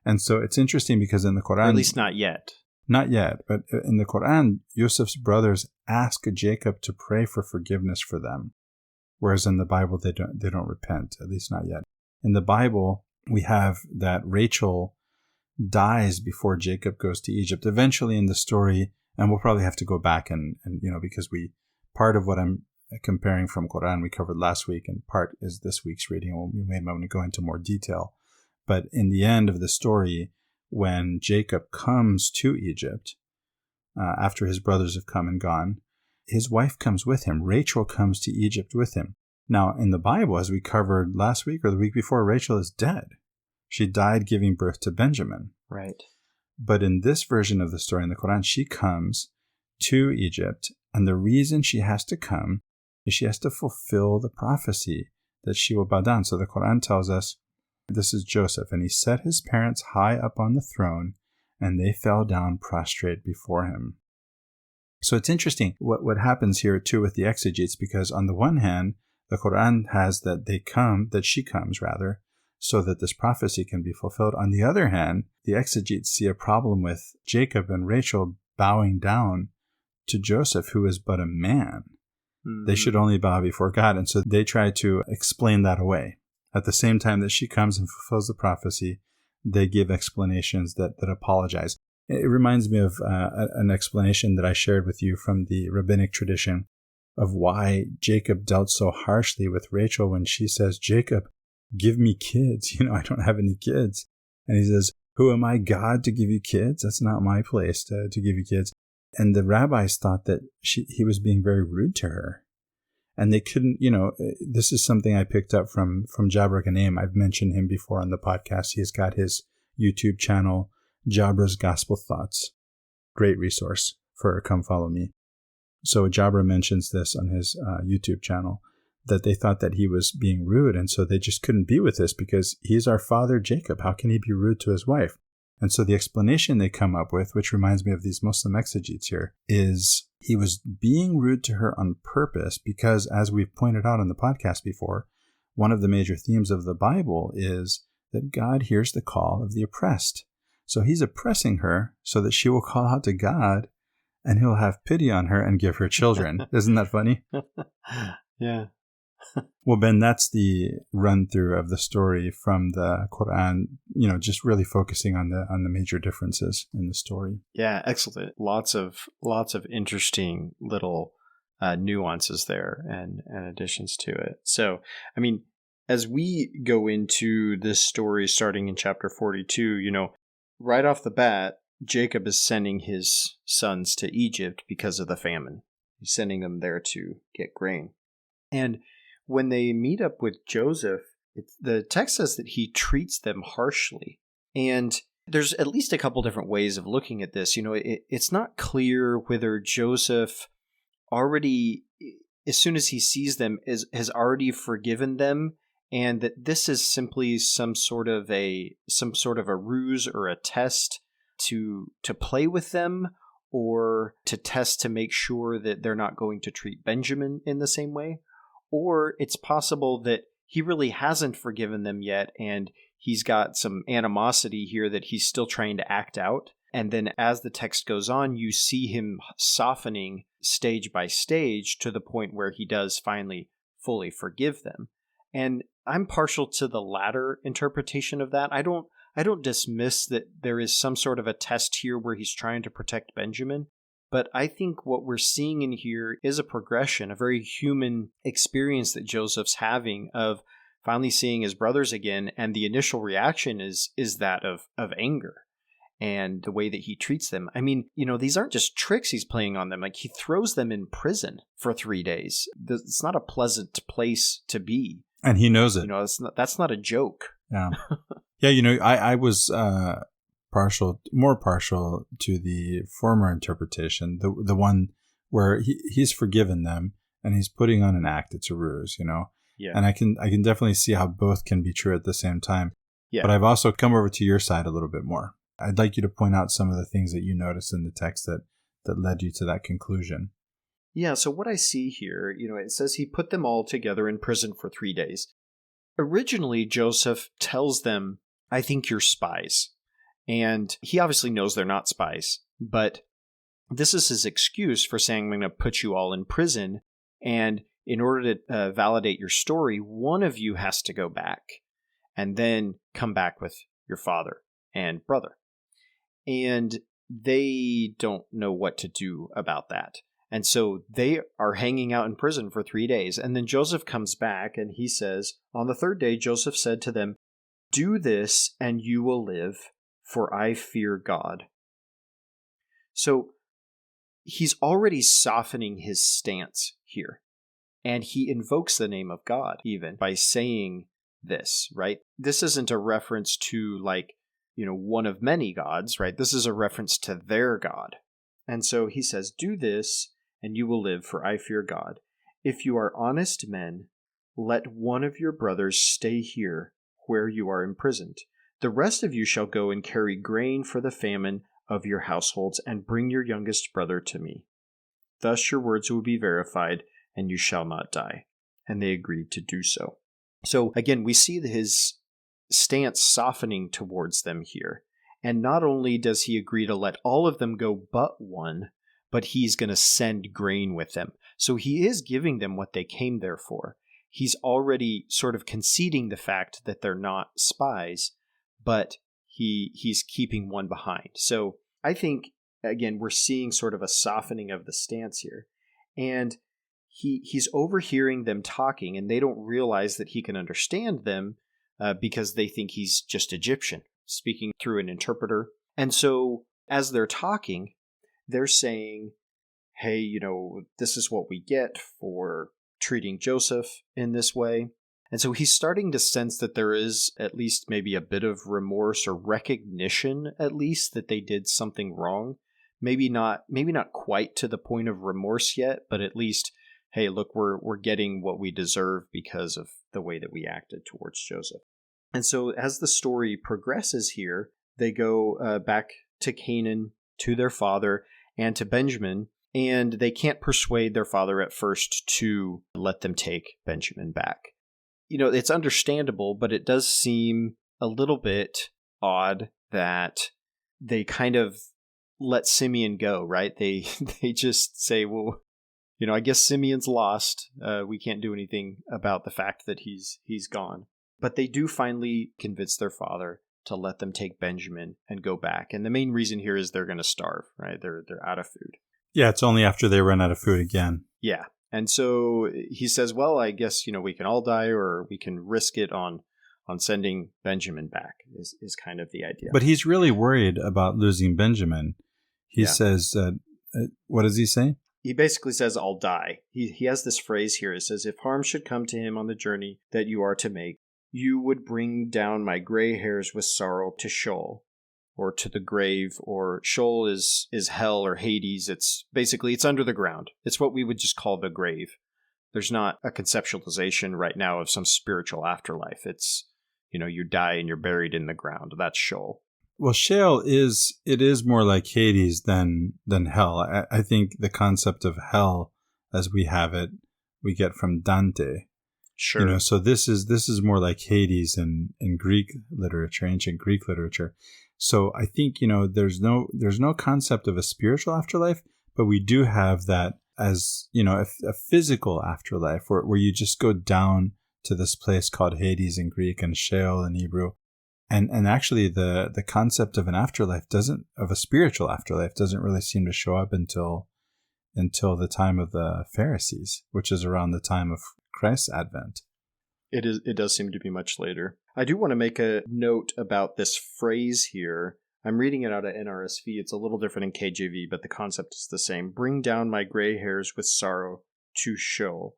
And so it's interesting because in the Qur'an... Or at least not yet. Not yet. But in the Qur'an, Yusuf's brothers ask Jacob to pray for forgiveness for them. Whereas in the Bible, they don't repent, at least not yet. In the Bible, we have that Rachel dies before Jacob goes to Egypt. Eventually in the story, and we'll probably have to go back and because part of what I'm comparing from Qur'an we covered last week, and part is this week's reading, and we may want to go into more detail. But in the end of the story, when Jacob comes to Egypt, after his brothers have come and gone, his wife comes with him. Rachel comes to Egypt with him. Now, in the Bible, as we covered last week or the week before, Rachel is dead. She died giving birth to Benjamin. Right. But in this version of the story in the Qur'an, she comes to Egypt, and the reason she has to come is she has to fulfill the prophecy that she will bow down. So the Qur'an tells us, this is Joseph, and he set his parents high up on the throne, and they fell down prostrate before him. So it's interesting what happens here too with the exegetes, because on the one hand, the Qur'an has that she comes, so that this prophecy can be fulfilled. On the other hand, the exegetes see a problem with Jacob and Rachel bowing down to Joseph, who is but a man. Mm-hmm. They should only bow before God. And so they try to explain that away. At the same time that she comes and fulfills the prophecy, they give explanations that apologize. It reminds me of an explanation that I shared with you from the rabbinic tradition of why Jacob dealt so harshly with Rachel when she says, Jacob, give me kids. I don't have any kids. And he says, who am I, God, to give you kids? That's not my place to give you kids. And the rabbis thought that he was being very rude to her. And they couldn't, this is something I picked up from Jabra Ghanem. I've mentioned him before on the podcast. He's got his YouTube channel, Jabra's Gospel Thoughts. Great resource for Come Follow Me. So Jabra mentions this on his YouTube channel, that they thought that he was being rude, and so they just couldn't be with this because he's our father Jacob. How can he be rude to his wife? And so the explanation they come up with, which reminds me of these Muslim exegetes here, is he was being rude to her on purpose because, as we've pointed out on the podcast before, one of the major themes of the Bible is that God hears the call of the oppressed. So he's oppressing her so that she will call out to God and he'll have pity on her and give her children. Isn't that funny? Yeah. Well, Ben, that's the run through of the story from the Qur'an, just really focusing on the major differences in the story. Yeah, excellent. Lots of interesting little nuances there and additions to it. So, I mean, as we go into this story starting in chapter 42, right off the bat, Jacob is sending his sons to Egypt because of the famine. He's sending them there to get grain. And when they meet up with Joseph, the text says that he treats them harshly. And there's at least a couple different ways of looking at this. It's not clear whether Joseph already, as soon as he sees them, has already forgiven them, and that this is simply some sort of a ruse or a test to play with them, or to test to make sure that they're not going to treat Benjamin in the same way. Or it's possible that he really hasn't forgiven them yet, and he's got some animosity here that he's still trying to act out. And then as the text goes on, you see him softening stage by stage to the point where he does finally fully forgive them. And I'm partial to the latter interpretation of that. I don't dismiss that there is some sort of a test here where he's trying to protect Benjamin. But I think what we're seeing in here is a progression, a very human experience that Joseph's having of finally seeing his brothers again. And the initial reaction is that of anger and the way that he treats them. I mean, these aren't just tricks he's playing on them. Like, he throws them in prison for 3 days. It's not a pleasant place to be. And he knows it. That's not a joke. Yeah. Yeah, I was more partial to the former interpretation, the one where he's forgiven them and he's putting on an act. It's a ruse, Yeah. And I can definitely see how both can be true at the same time. Yeah. But I've also come over to your side a little bit more. I'd like you to point out some of the things that you noticed in the text that led you to that conclusion. Yeah, so what I see here, it says he put them all together in prison for 3 days. Originally, Joseph tells them, I think you're spies. And he obviously knows they're not spies, but this is his excuse for saying, I'm going to put you all in prison. And in order to validate your story, one of you has to go back and then come back with your father and brother. And they don't know what to do about that. And so they are hanging out in prison for 3 days. And then Joseph comes back and he says, on the third day, Joseph said to them, do this and you will live, for I fear God. So he's already softening his stance here. And he invokes the name of God even by saying this, right? This isn't a reference to one of many gods, right? This is a reference to their God. And so he says, do this and you will live, for I fear God. If you are honest men, let one of your brothers stay here where you are imprisoned. The rest of you shall go and carry grain for the famine of your households and bring your youngest brother to me. Thus your words will be verified and you shall not die. And they agreed to do so. So again, we see his stance softening towards them here. And not only does he agree to let all of them go but one, but he's going to send grain with them. So he is giving them what they came there for. He's already sort of conceding the fact that they're not spies, but he's keeping one behind. So I think, again, we're seeing sort of a softening of the stance here. And he's overhearing them talking, and they don't realize that he can understand them because they think he's just Egyptian, speaking through an interpreter. And so as they're talking, they're saying, hey, this is what we get for treating Joseph in this way. And so he's starting to sense that there is at least maybe a bit of remorse or recognition, at least, that they did something wrong. Maybe not quite to the point of remorse yet, but at least, hey, look, we're getting what we deserve because of the way that we acted towards Joseph. And so as the story progresses here, they go back to Canaan, to their father, and to Benjamin, and they can't persuade their father at first to let them take Benjamin back. It's understandable, but it does seem a little bit odd that they kind of let Simeon go, right? They just say, well, I guess Simeon's lost. We can't do anything about the fact that he's gone. But they do finally convince their father to let them take Benjamin and go back. And the main reason here is they're going to starve, right? They're out of food. Yeah, it's only after they run out of food again. Yeah. And so he says, well, I guess, we can all die, or we can risk it on sending Benjamin back is kind of the idea. But he's really worried about losing Benjamin. He says, what does he say? He basically says, I'll die. He has this phrase here. It says, if harm should come to him on the journey that you are to make, you would bring down my gray hairs with sorrow to Sheol, or to the grave, or Sheol is hell or Hades. It's under the ground. It's what we would just call the grave. There's not a conceptualization right now of some spiritual afterlife. It's, you die and you're buried in the ground. That's Sheol. Well, Sheol is more like Hades than hell. I think the concept of hell as we have it, we get from Dante. Sure. So this is more like Hades in Greek literature, ancient Greek literature. So I think, there's no concept of a spiritual afterlife, but we do have that as, a physical afterlife where you just go down to this place called Hades in Greek and Sheol in Hebrew. And actually the concept of an afterlife of a spiritual afterlife doesn't really seem to show up until the time of the Pharisees, which is around the time of Christ's advent. It does seem to be much later. I do want to make a note about this phrase here. I'm reading it out of NRSV. It's a little different in KJV, but the concept is the same. Bring down my gray hairs with sorrow to Sheol,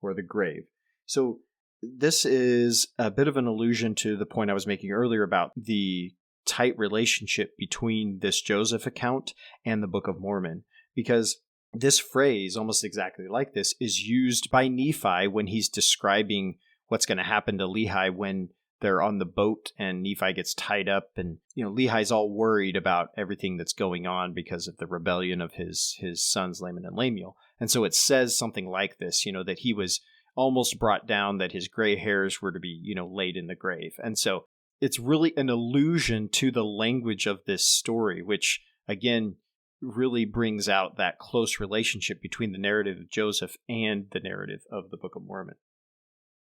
or the grave. So this is a bit of an allusion to the point I was making earlier about the tight relationship between this Joseph account and the Book of Mormon, because this phrase, almost exactly like this, is used by Nephi when he's describing what's going to happen to Lehi when they're on the boat and Nephi gets tied up, and Lehi's all worried about everything that's going on because of the rebellion of his sons Laman and Lemuel. And so it says something like this, that he was almost brought down, that his gray hairs were to be, laid in the grave. And so it's really an allusion to the language of this story, which, again, really brings out that close relationship between the narrative of Joseph and the narrative of the Book of Mormon.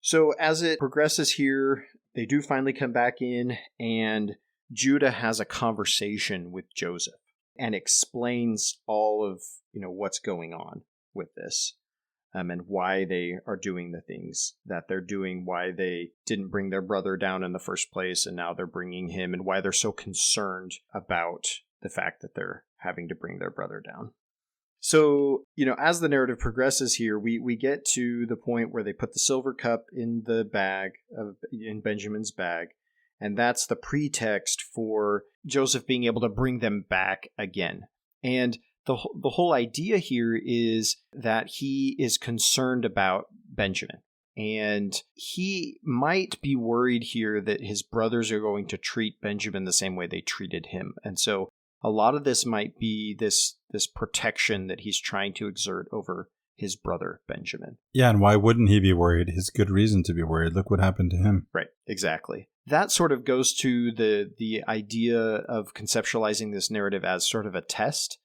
So as it progresses here, they do finally come back in, and Judah has a conversation with Joseph and explains all of, what's going on with this. And why they are doing the things that they're doing, why they didn't bring their brother down in the first place, and now they're bringing him, and why they're so concerned about the fact that they're having to bring their brother down. So, as the narrative progresses here, we get to the point where they put the silver cup in in Benjamin's bag, and that's the pretext for Joseph being able to bring them back again. And the whole idea here is that he is concerned about Benjamin. And he might be worried here that his brothers are going to treat Benjamin the same way they treated him. And so a lot of this might be this protection that he's trying to exert over his brother Benjamin. Yeah, and why wouldn't he be worried? His good reason to be worried. Look what happened to him. Right, exactly. That sort of goes to the idea of conceptualizing this narrative as sort of a test.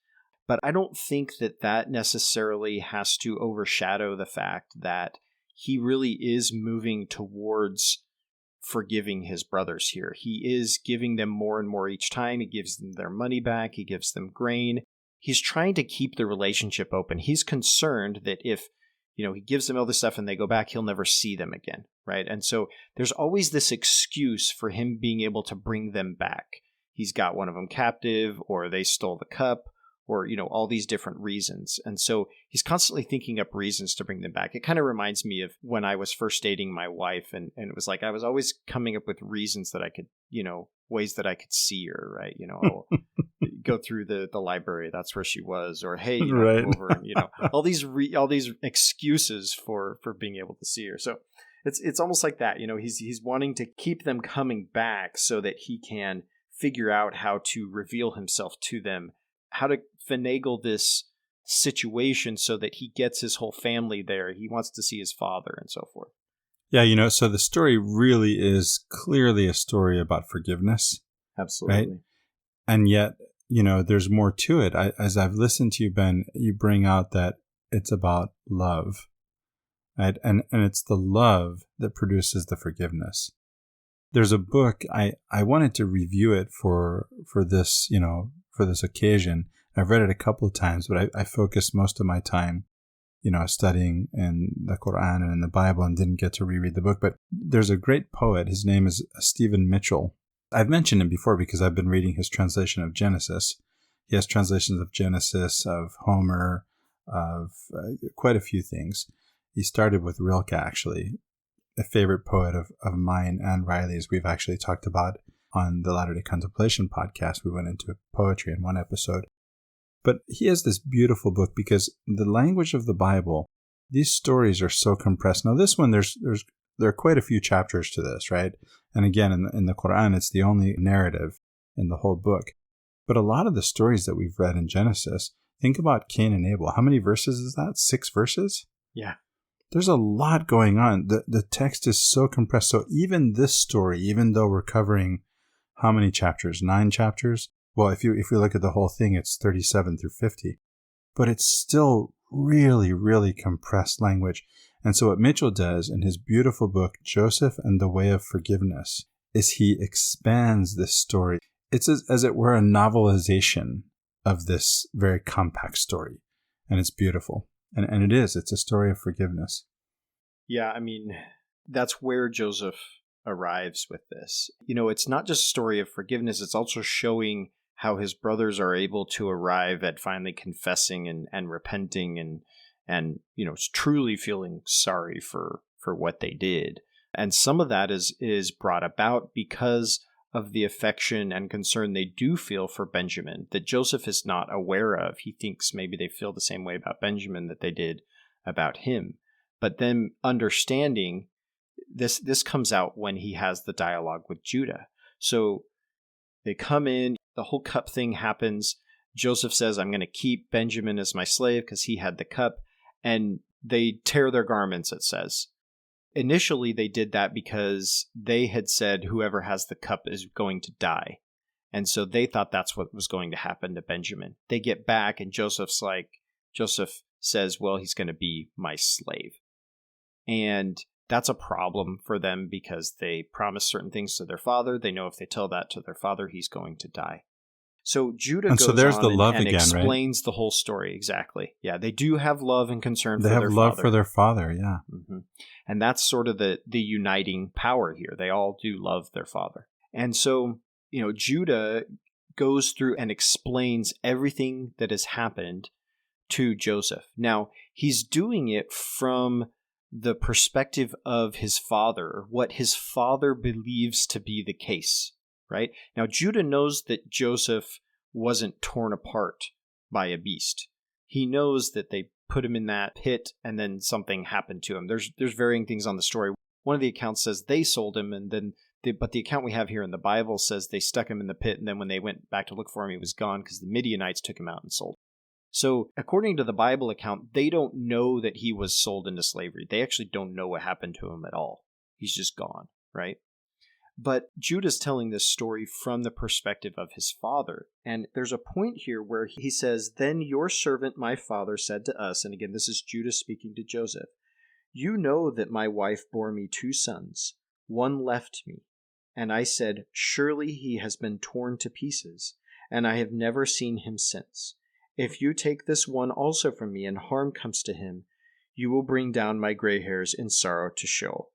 But I don't think that necessarily has to overshadow the fact that he really is moving towards forgiving his brothers here. He is giving them more and more each time. He gives them their money back. He gives them grain. He's trying to keep the relationship open. He's concerned that if, he gives them all this stuff and they go back, he'll never see them again, right? And so there's always this excuse for him being able to bring them back. He's got one of them captive, or they stole the cup, or, all these different reasons. And so he's constantly thinking up reasons to bring them back. It kind of reminds me of when I was first dating my wife, and it was like I was always coming up with reasons that I could, ways that I could see her, right? I'll go through the library, that's where she was, or hey, right. Come over, and, all these excuses for being able to see her. So it's almost like that, he's wanting to keep them coming back so that he can figure out how to reveal himself to them, how to finagle this situation so that he gets his whole family there. He wants to see his father and so forth. Yeah, so the story really is clearly a story about forgiveness. Absolutely. Right? And yet, there's more to it. As I've listened to you, Ben, you bring out that it's about love, right? And it's the love that produces the forgiveness. There's a book, I wanted to review it for this, for this occasion. I've read it a couple of times, but I focused most of my time, studying in the Qur'an and in the Bible and didn't get to reread the book. But there's a great poet. His name is Stephen Mitchell. I've mentioned him before because I've been reading his translation of Genesis. He has translations of Genesis, of Homer, of quite a few things. He started with Rilke, actually, a favorite poet of mine and Riley's. We've actually talked about on the Latter-day Contemplation podcast. We went into poetry in one episode. But he has this beautiful book because the language of the Bible, these stories are so compressed. Now, this one, there are quite a few chapters to this, right? And again, in the Qur'an, it's the only narrative in the whole book. But a lot of the stories that we've read in Genesis, think about Cain and Abel. How many verses is that? 6 verses? Yeah. There's a lot going on. The text is so compressed. So even this story, even though we're covering how many chapters? 9 chapters? Well, if we look at the whole thing, it's 37 through 50. But it's still really, really compressed language. And so what Mitchell does in his beautiful book, Joseph and the Way of Forgiveness, is he expands this story. It's as it were a novelization of this very compact story. And it's beautiful. And it is. It's a story of forgiveness. Yeah, I mean, that's where Joseph arrives with this. It's not just a story of forgiveness. It's also showing how his brothers are able to arrive at finally confessing and repenting and truly feeling sorry for what they did. And some of that is brought about because of the affection and concern they do feel for Benjamin that Joseph is not aware of. He thinks maybe they feel the same way about Benjamin that they did about him. But then understanding this comes out when he has the dialogue with Judah. So they come in, the whole cup thing happens. Joseph says, I'm going to keep Benjamin as my slave because he had the cup. And they tear their garments, it says. Initially, they did that because they had said whoever has the cup is going to die. And so they thought that's what was going to happen to Benjamin. They get back and Joseph says, well, he's going to be my slave. And that's a problem for them because they promised certain things to their father. They know if they tell that to their father, he's going to die. So Judah goes on and explains the whole story. Exactly. Yeah, they do have love and concern for their father. They have love for their father, yeah. Mm-hmm. And that's sort of the uniting power here. They all do love their father. And so, Judah goes through and explains everything that has happened to Joseph. Now, he's doing it from the perspective of his father, what his father believes to be the case. Right? Now, Judah knows that Joseph wasn't torn apart by a beast. He knows that they put him in that pit and then something happened to him. There's varying things on the story. One of the accounts says they sold him, but the account we have here in the Bible says they stuck him in the pit, and then when they went back to look for him, he was gone because the Midianites took him out and sold him. So according to the Bible account, they don't know that he was sold into slavery. They actually don't know what happened to him at all. He's just gone, right? But Judah's telling this story from the perspective of his father. And there's a point here where he says, Then your servant, my father, said to us, and again, this is Judah speaking to Joseph, You know that my wife bore me 2 sons. One left me. And I said, Surely he has been torn to pieces, and I have never seen him since. If you take this one also from me, and harm comes to him, you will bring down my gray hairs in sorrow to Sheol.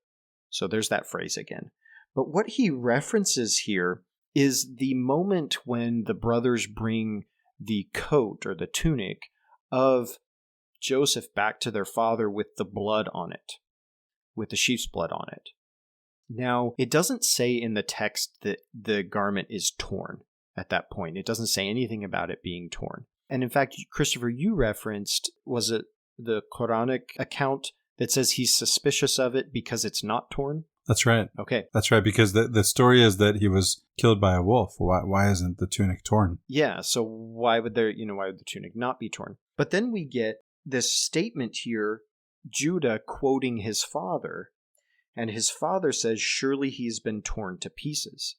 So there's that phrase again. But what he references here is the moment when the brothers bring the coat or the tunic of Joseph back to their father with the blood on it, with the sheep's blood on it. Now, it doesn't say in the text that the garment is torn at that point. It doesn't say anything about it being torn. And in fact, Christopher, you referenced, was it the Quranic account that says he's suspicious of it because it's not torn? That's right. Okay. That's right, because the story is that he was killed by a wolf. Why isn't the tunic torn? Yeah, so why would the tunic not be torn? But then we get this statement here, Judah quoting his father, and his father says, Surely he's been torn to pieces.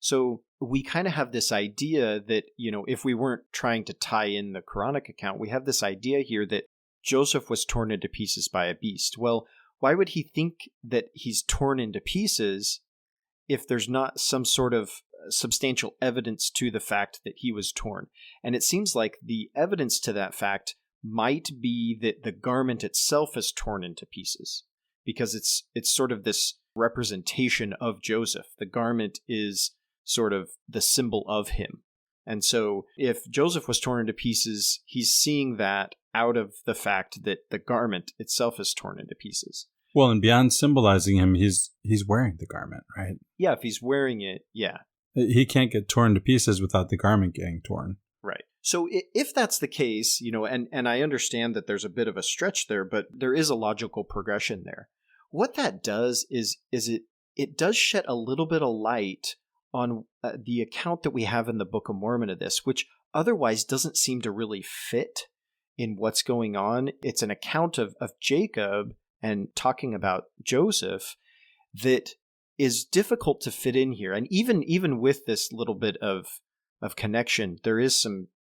So we kind of have this idea that, if we weren't trying to tie in the Quranic account, we have this idea here that Joseph was torn into pieces by a beast. Well, why would he think that he's torn into pieces if there's not some sort of substantial evidence to the fact that he was torn? And it seems like the evidence to that fact might be that the garment itself is torn into pieces, because it's sort of this representation of Joseph. The garment is sort of the symbol of him. And so if Joseph was torn into pieces, he's seeing that out of the fact that the garment itself is torn into pieces. Well, and beyond symbolizing him, he's wearing the garment, right? Yeah, if he's wearing it, yeah. He can't get torn to pieces without the garment getting torn. Right. So if that's the case, and I understand that there's a bit of a stretch there, but there is a logical progression there. What that does is it does shed a little bit of light on the account that we have in the Book of Mormon of this, which otherwise doesn't seem to really fit in what's going on. It's an account of Jacob and talking about Joseph that is difficult to fit in here. And even with this little bit of connection, there is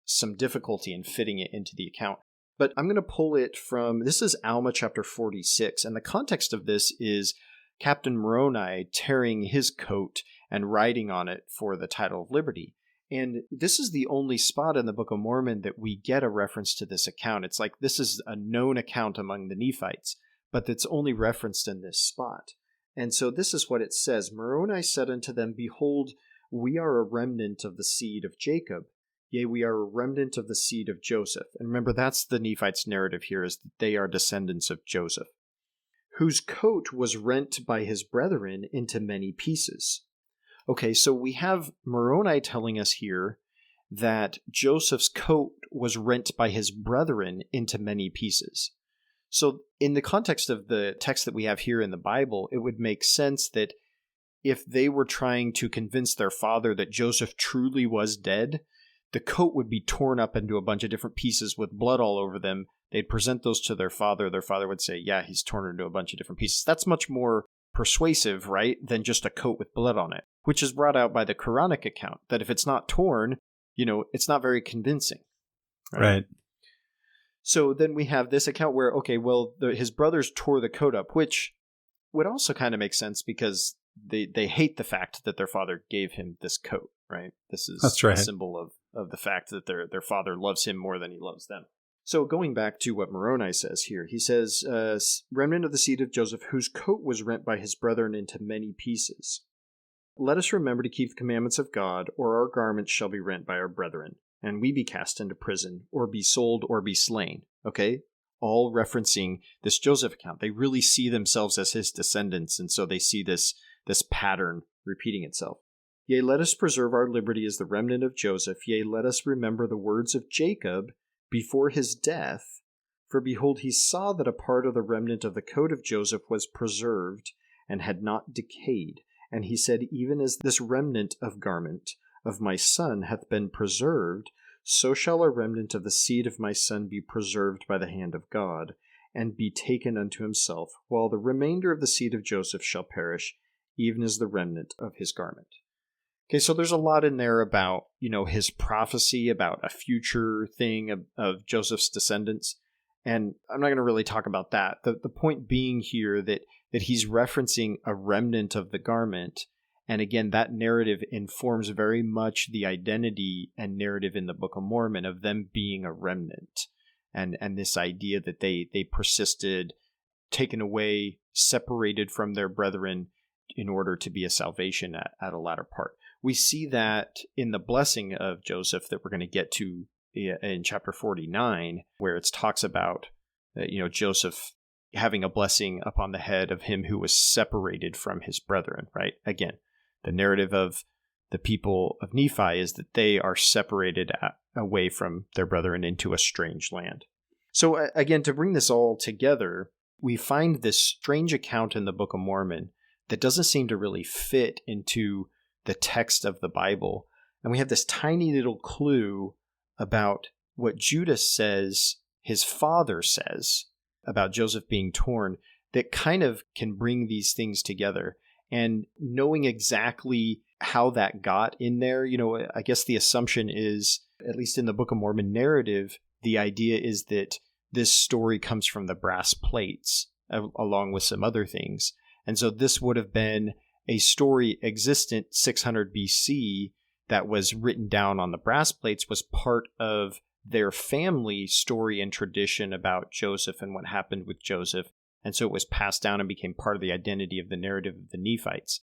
some difficulty in fitting it into the account. But I'm going to pull it from, this is Alma chapter 46, and the context of this is Captain Moroni tearing his coat and writing on it for the title of liberty. And this is the only spot in the Book of Mormon that we get a reference to this account. It's like this is a known account among the Nephites, but it's only referenced in this spot. And so this is what it says. Moroni said unto them, Behold, we are a remnant of the seed of Jacob. Yea, we are a remnant of the seed of Joseph. And remember, that's the Nephites' narrative here, is that they are descendants of Joseph, whose coat was rent by his brethren into many pieces. Okay, so we have Moroni telling us here that Joseph's coat was rent by his brethren into many pieces. So in the context of the text that we have here in the Bible, it would make sense that if they were trying to convince their father that Joseph truly was dead, the coat would be torn up into a bunch of different pieces with blood all over them. They'd present those to their father. Their father would say, yeah, he's torn into a bunch of different pieces. That's much more persuasive, right, than just a coat with blood on it, which is brought out by the Quranic account, that if it's not torn, it's not very convincing. Right. So then we have this account where, okay, well, his brothers tore the coat up, which would also kind of make sense because they hate the fact that their father gave him this coat, right? That's right. A symbol of the fact that their father loves him more than he loves them. So going back to what Moroni says here, he says, remnant of the seed of Joseph, whose coat was rent by his brethren into many pieces. Let us remember to keep the commandments of God, or our garments shall be rent by our brethren, and we be cast into prison, or be sold, or be slain. Okay? All referencing this Joseph account. They really see themselves as his descendants, and so they see this pattern repeating itself. Yea, let us preserve our liberty as the remnant of Joseph. Yea, let us remember the words of Jacob before his death. For behold, he saw that a part of the remnant of the coat of Joseph was preserved and had not decayed. And he said, even as this remnant of garment of my son hath been preserved, so shall a remnant of the seed of my son be preserved by the hand of God, and be taken unto himself, while the remainder of the seed of Joseph shall perish, even as the remnant of his garment. Okay, so there's a lot in there about, his prophecy about a future thing of Joseph's descendants. And I'm not going to really talk about that. The point being here that he's referencing a remnant of the garment. And again, that narrative informs very much the identity and narrative in the Book of Mormon of them being a remnant. And this idea that they persisted, taken away, separated from their brethren in order to be a salvation at a latter part. We see that in the blessing of Joseph that we're going to get to in chapter 49, where it talks about, Joseph having a blessing upon the head of him who was separated from his brethren, right? Again, the narrative of the people of Nephi is that they are separated away from their brethren into a strange land. So again, to bring this all together, we find this strange account in the Book of Mormon that doesn't seem to really fit into the text of the Bible. And we have this tiny little clue about what Judas says his father says about Joseph being torn that kind of can bring these things together. And knowing exactly how that got in there, I guess the assumption is, at least in the Book of Mormon narrative, the idea is that this story comes from the brass plates, along with some other things. And so this would have been a story existent 600 BC that was written down on the brass plates, was part of their family story and tradition about Joseph and what happened with Joseph. And so it was passed down and became part of the identity of the narrative of the Nephites.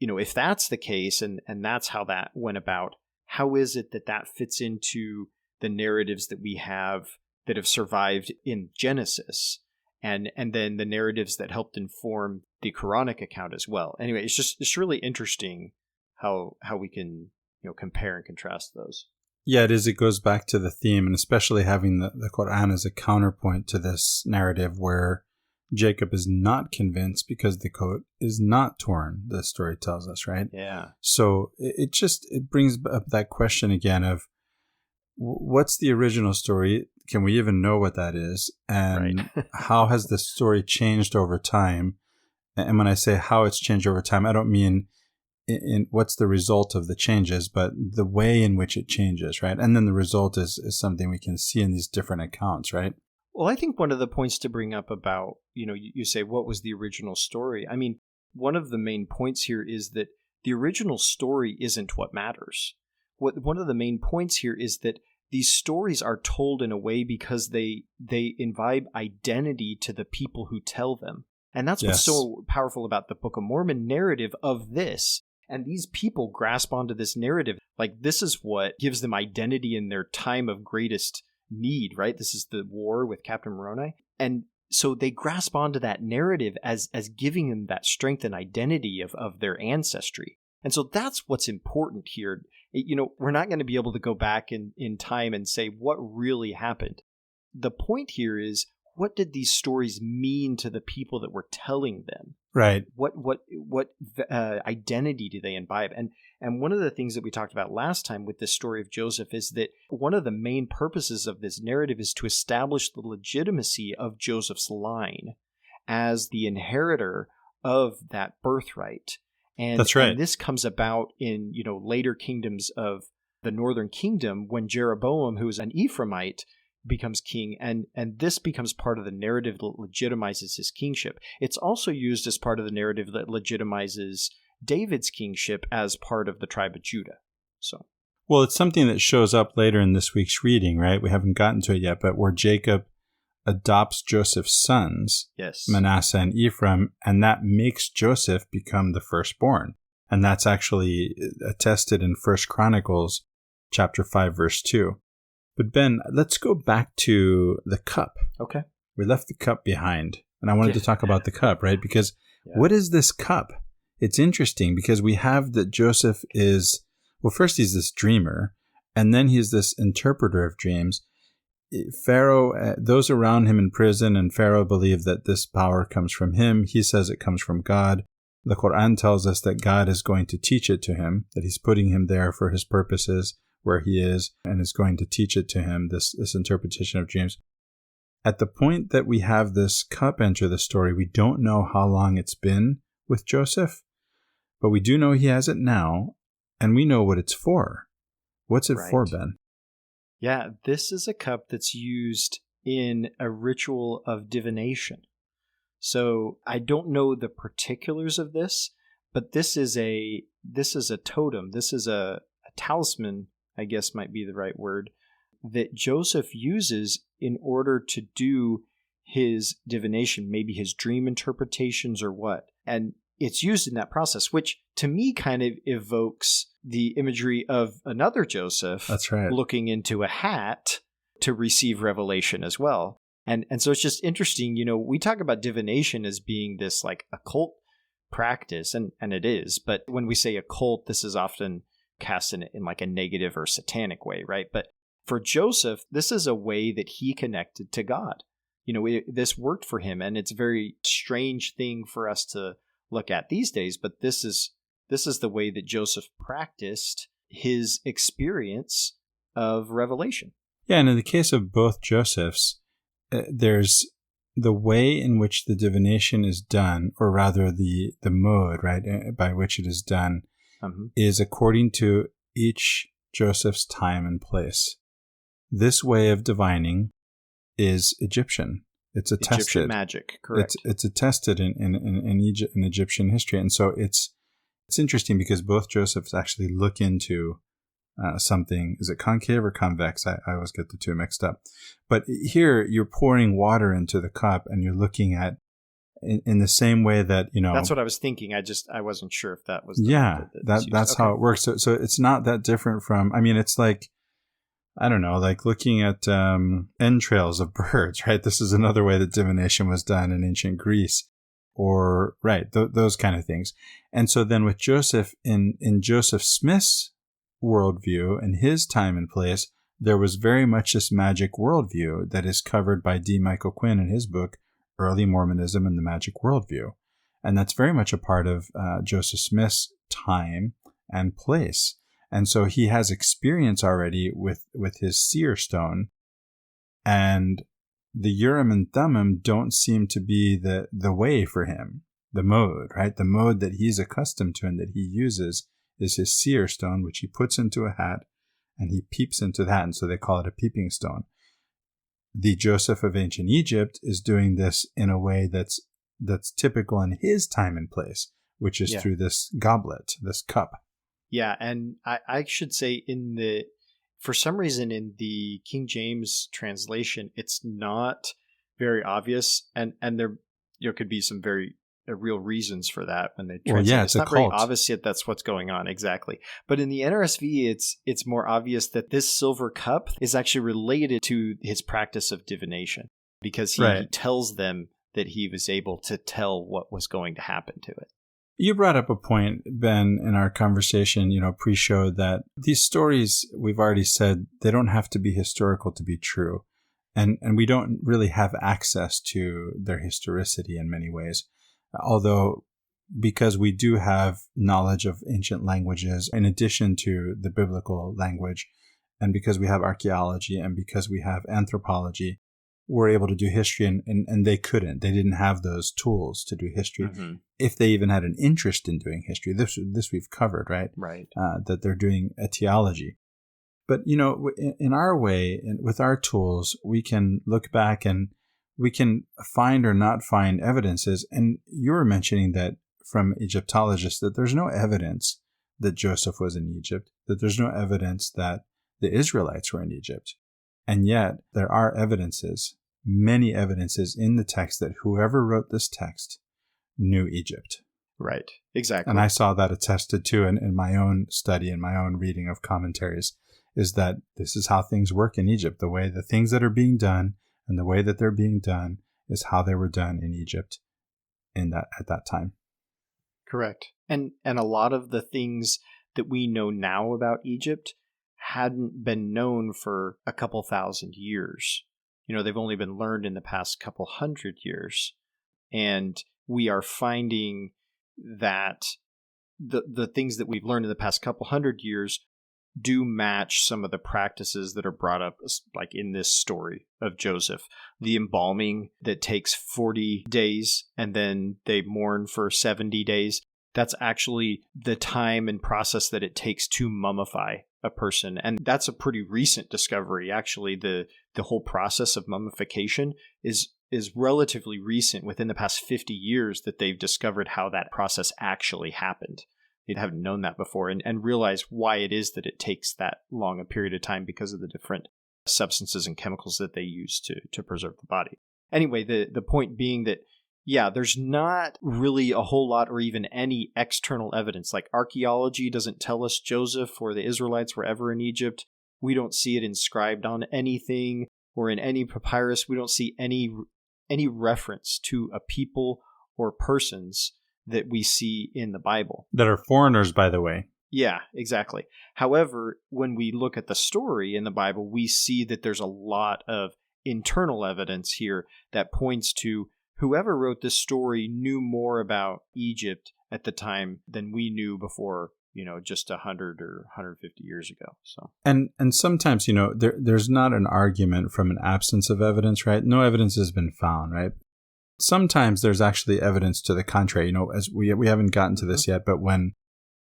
If that's the case, and that's how that went about, how is it that that fits into the narratives that we have that have survived in Genesis, and then the narratives that helped inform the Quranic account as well? Anyway, it's really interesting how we can compare and contrast those. Yeah, it is. It goes back to the theme, and especially having the Qur'an as a counterpoint to this narrative where Jacob is not convinced because the coat is not torn, the story tells us, right? Yeah. So it brings up that question again of what's the original story? Can we even know what that is? And right. How has the story changed over time? And when I say how it's changed over time, I don't mean in what's the result of the changes, but the way in which it changes, right? And then the result is something we can see in these different accounts, right? Well, I think one of the points to bring up about, you say, what was the original story? I mean, one of the main points here is that the original story isn't what matters. One of the main points here is that these stories are told in a way because they imbibe identity to the people who tell them. And that's what's so powerful about the Book of Mormon narrative of this. And these people grasp onto this narrative. Like, this is what gives them identity in their time of greatest need, right? This is the war with Captain Moroni. And so they grasp onto that narrative as giving them that strength and identity of their ancestry. And so that's what's important here. We're not going to be able to go back in time and say what really happened. The point here is, what did these stories mean to the people that were telling them? Right. What identity do they imbibe? And one of the things that we talked about last time with this story of Joseph is that one of the main purposes of this narrative is to establish the legitimacy of Joseph's line as the inheritor of that birthright. And, that's right. And this comes about in later kingdoms of the northern kingdom when Jeroboam, who is an Ephraimite, becomes king, and this becomes part of the narrative that legitimizes his kingship. It's also used as part of the narrative that legitimizes David's kingship as part of the tribe of Judah. So, well, it's something that shows up later in this week's reading, right? We haven't gotten to it yet, but where Jacob adopts Joseph's sons, yes, Manasseh and Ephraim, and that makes Joseph become the firstborn. And that's actually attested in 1 Chronicles chapter 5, verse 2. But Ben, let's go back to the cup. Okay. We left the cup behind, and I wanted to talk about the cup, right? Because what is this cup? It's interesting because we have that Joseph is, well, first he's this dreamer, and then he's this interpreter of dreams. Pharaoh, those around him in prison, and Pharaoh believe that this power comes from him. He says it comes from God. The Qur'an tells us that God is going to teach it to him, that he's putting him there for his purposes, where he is, and is going to teach it to him, this interpretation of dreams. At the point that we have this cup enter the story, we don't know how long it's been with Joseph, but we do know he has it now, and we know what it's for. What's it for, Ben? Yeah, this is a cup that's used in a ritual of divination. So I don't know the particulars of this, but this is a totem. This is a talisman, I guess might be the right word, that Joseph uses in order to do his divination, maybe his dream interpretations or what. And it's used in that process, which to me kind of evokes the imagery of another Joseph. That's right. Looking into a hat to receive revelation as well. And so it's just interesting, we talk about divination as being this like occult practice, and it is. But when we say occult, this is often cast in like a negative or satanic way, right? But for Joseph, this is a way that he connected to God. This worked for him, and it's a very strange thing for us to look at these days, but this is the way that Joseph practiced his experience of revelation. Yeah, and in the case of both Josephs, there's the way in which the divination is done, or rather the mode, right, by which it is done, is according to each Joseph's time and place. This way of divining is Egyptian. It's attested. Egyptian magic, correct. It's attested in Egypt, in Egyptian history. And so it's interesting because both Josephs actually look into something. Is it concave or convex? I always get the two mixed up. But here you're pouring water into the cup and you're looking at in the same way that, That's what I was thinking. I wasn't sure if that was that's how it works. So it's not that different from, it's like, I don't know, like looking at entrails of birds, right? This is another way that divination was done in ancient Greece, or right, those kind of things. And so then with Joseph, in Joseph Smith's worldview and his time and place, there was very much this magic worldview that is covered by D. Michael Quinn in his book, Early Mormonism and the Magic Worldview. And that's very much a part of Joseph Smith's time and place. And so he has experience already with his seer stone. And the Urim and Thummim don't seem to be the way for him, the mode, right? The mode that he's accustomed to and that he uses is his seer stone, which he puts into a hat and he peeps into that. And so they call it a peeping stone. The Joseph of ancient Egypt is doing this in a way that's typical in his time and place, which is through this goblet, this cup. Yeah, and I should say for some reason in the King James translation, it's not very obvious, and there could be some very real reasons for that when they translate. It's not very obvious yet that's what's going on exactly. But in the NRSV, it's more obvious that this silver cup is actually related to his practice of divination, because he tells them that he was able to tell what was going to happen to it. You brought up a point, Ben, in our conversation, pre-show, that these stories, we've already said, they don't have to be historical to be true. And we don't really have access to their historicity in many ways. Although, because we do have knowledge of ancient languages in addition to the biblical language, and because we have archaeology and because we have anthropology, we're able to do history, and they couldn't. They didn't have those tools to do history. Mm-hmm. If they even had an interest in doing history, this we've covered, right? Right. That they're doing etiology. But, in our way, and with our tools, we can look back and we can find or not find evidences. And you were mentioning that from Egyptologists that there's no evidence that Joseph was in Egypt, that there's no evidence that the Israelites were in Egypt. And yet there are evidences, many evidences in the text that whoever wrote this text knew Egypt. Right, exactly. And I saw that attested to in my own study and my own reading of commentaries, is that this is how things work in Egypt. The way the things that are being done and the way that they're being done is how they were done in Egypt at that time. Correct. And a lot of the things that we know now about Egypt hadn't been known for a couple thousand years. They've only been learned in the past couple hundred years. And we are finding that the things that we've learned in the past couple hundred years do match some of the practices that are brought up, like in this story of Joseph. The embalming that takes 40 days and then they mourn for 70 days. That's actually the time and process that it takes to mummify a person. And that's a pretty recent discovery. Actually, the whole process of mummification is relatively recent, within the past 50 years, that they've discovered how that process actually happened. They haven't known that before, and realize why it is that it takes that long a period of time, because of the different substances and chemicals that they use to preserve the body. Anyway, the point being that, there's not really a whole lot or even any external evidence. Like archaeology doesn't tell us Joseph or the Israelites were ever in Egypt. We don't see it inscribed on anything or in any papyrus. We don't see any reference to a people or persons that we see in the Bible. That are foreigners, by the way. Yeah, exactly. However, when we look at the story in the Bible, we see that there's a lot of internal evidence here that points to whoever wrote this story knew more about Egypt at the time than we knew before, just 100 or 150 years ago. So, and sometimes, there's not an argument from an absence of evidence, right? No evidence has been found, right? Sometimes there's actually evidence to the contrary. As we haven't gotten to this yet, but when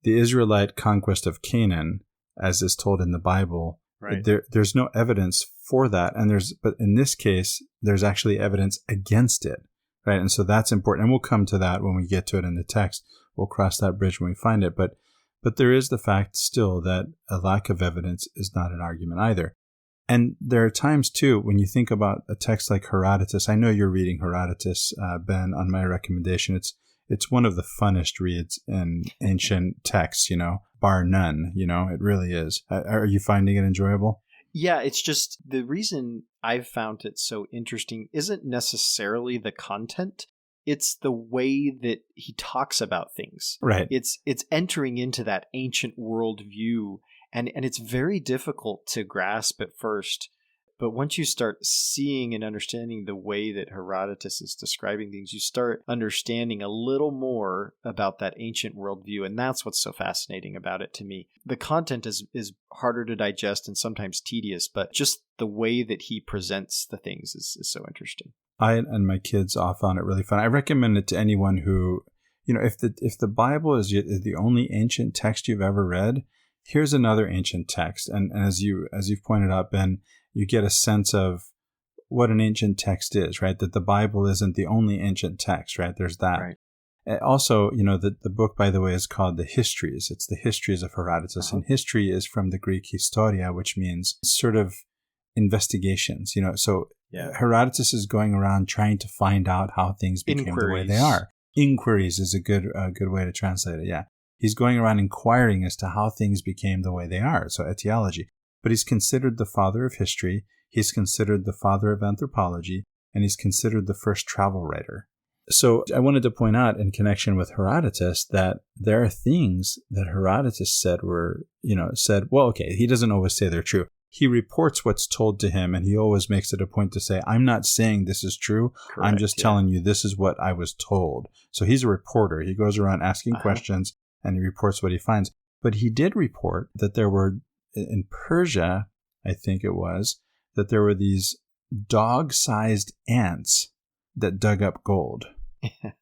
the Israelite conquest of Canaan, as is told in the Bible, Right. there's no evidence for that, but in this case, there's actually evidence against it, right? And so that's important, and we'll come to that when we get to it in the text. We'll cross that bridge when we find it, but there is the fact still that a lack of evidence is not an argument either. And there are times, too, when you think about a text like Herodotus. I know you're reading Herodotus, Ben, on my recommendation. It's one of the funnest reads in ancient texts, bar none. It really is. Are you finding it enjoyable? Yeah, it's just the reason I've found it so interesting isn't necessarily the content. It's the way that he talks about things. Right. It's entering into that ancient worldview. And it's very difficult to grasp at first, but once you start seeing and understanding the way that Herodotus is describing things, you start understanding a little more about that ancient worldview, and that's what's so fascinating about it to me. The content is harder to digest and sometimes tedious, but just the way that he presents the things is so interesting. I and my kids all found it really fun. I recommend it to anyone who, if the Bible is the only ancient text you've ever read, here's another ancient text. And as you've pointed out, Ben, you get a sense of what an ancient text is, right? That the Bible isn't the only ancient text, right? There's that. Right. Also, the book, by the way, is called The Histories. It's the Histories of Herodotus. Uh-huh. And history is from the Greek historia, which means sort of investigations, So yeah. Herodotus is going around trying to find out how things became the way they are. Inquiries is a good way to translate it, yeah. He's going around inquiring as to how things became the way they are, so etiology. But he's considered the father of history, he's considered the father of anthropology, and he's considered the first travel writer. So I wanted to point out in connection with Herodotus that there are things that Herodotus said well, okay, he doesn't always say they're true. He reports what's told to him, and he always makes it a point to say, I'm not saying this is true. Correct, I'm just telling you this is what I was told. So he's a reporter. He goes around asking questions, and he reports what he finds. But he did report that there were, in Persia, I think it was, that there were these dog-sized ants that dug up gold.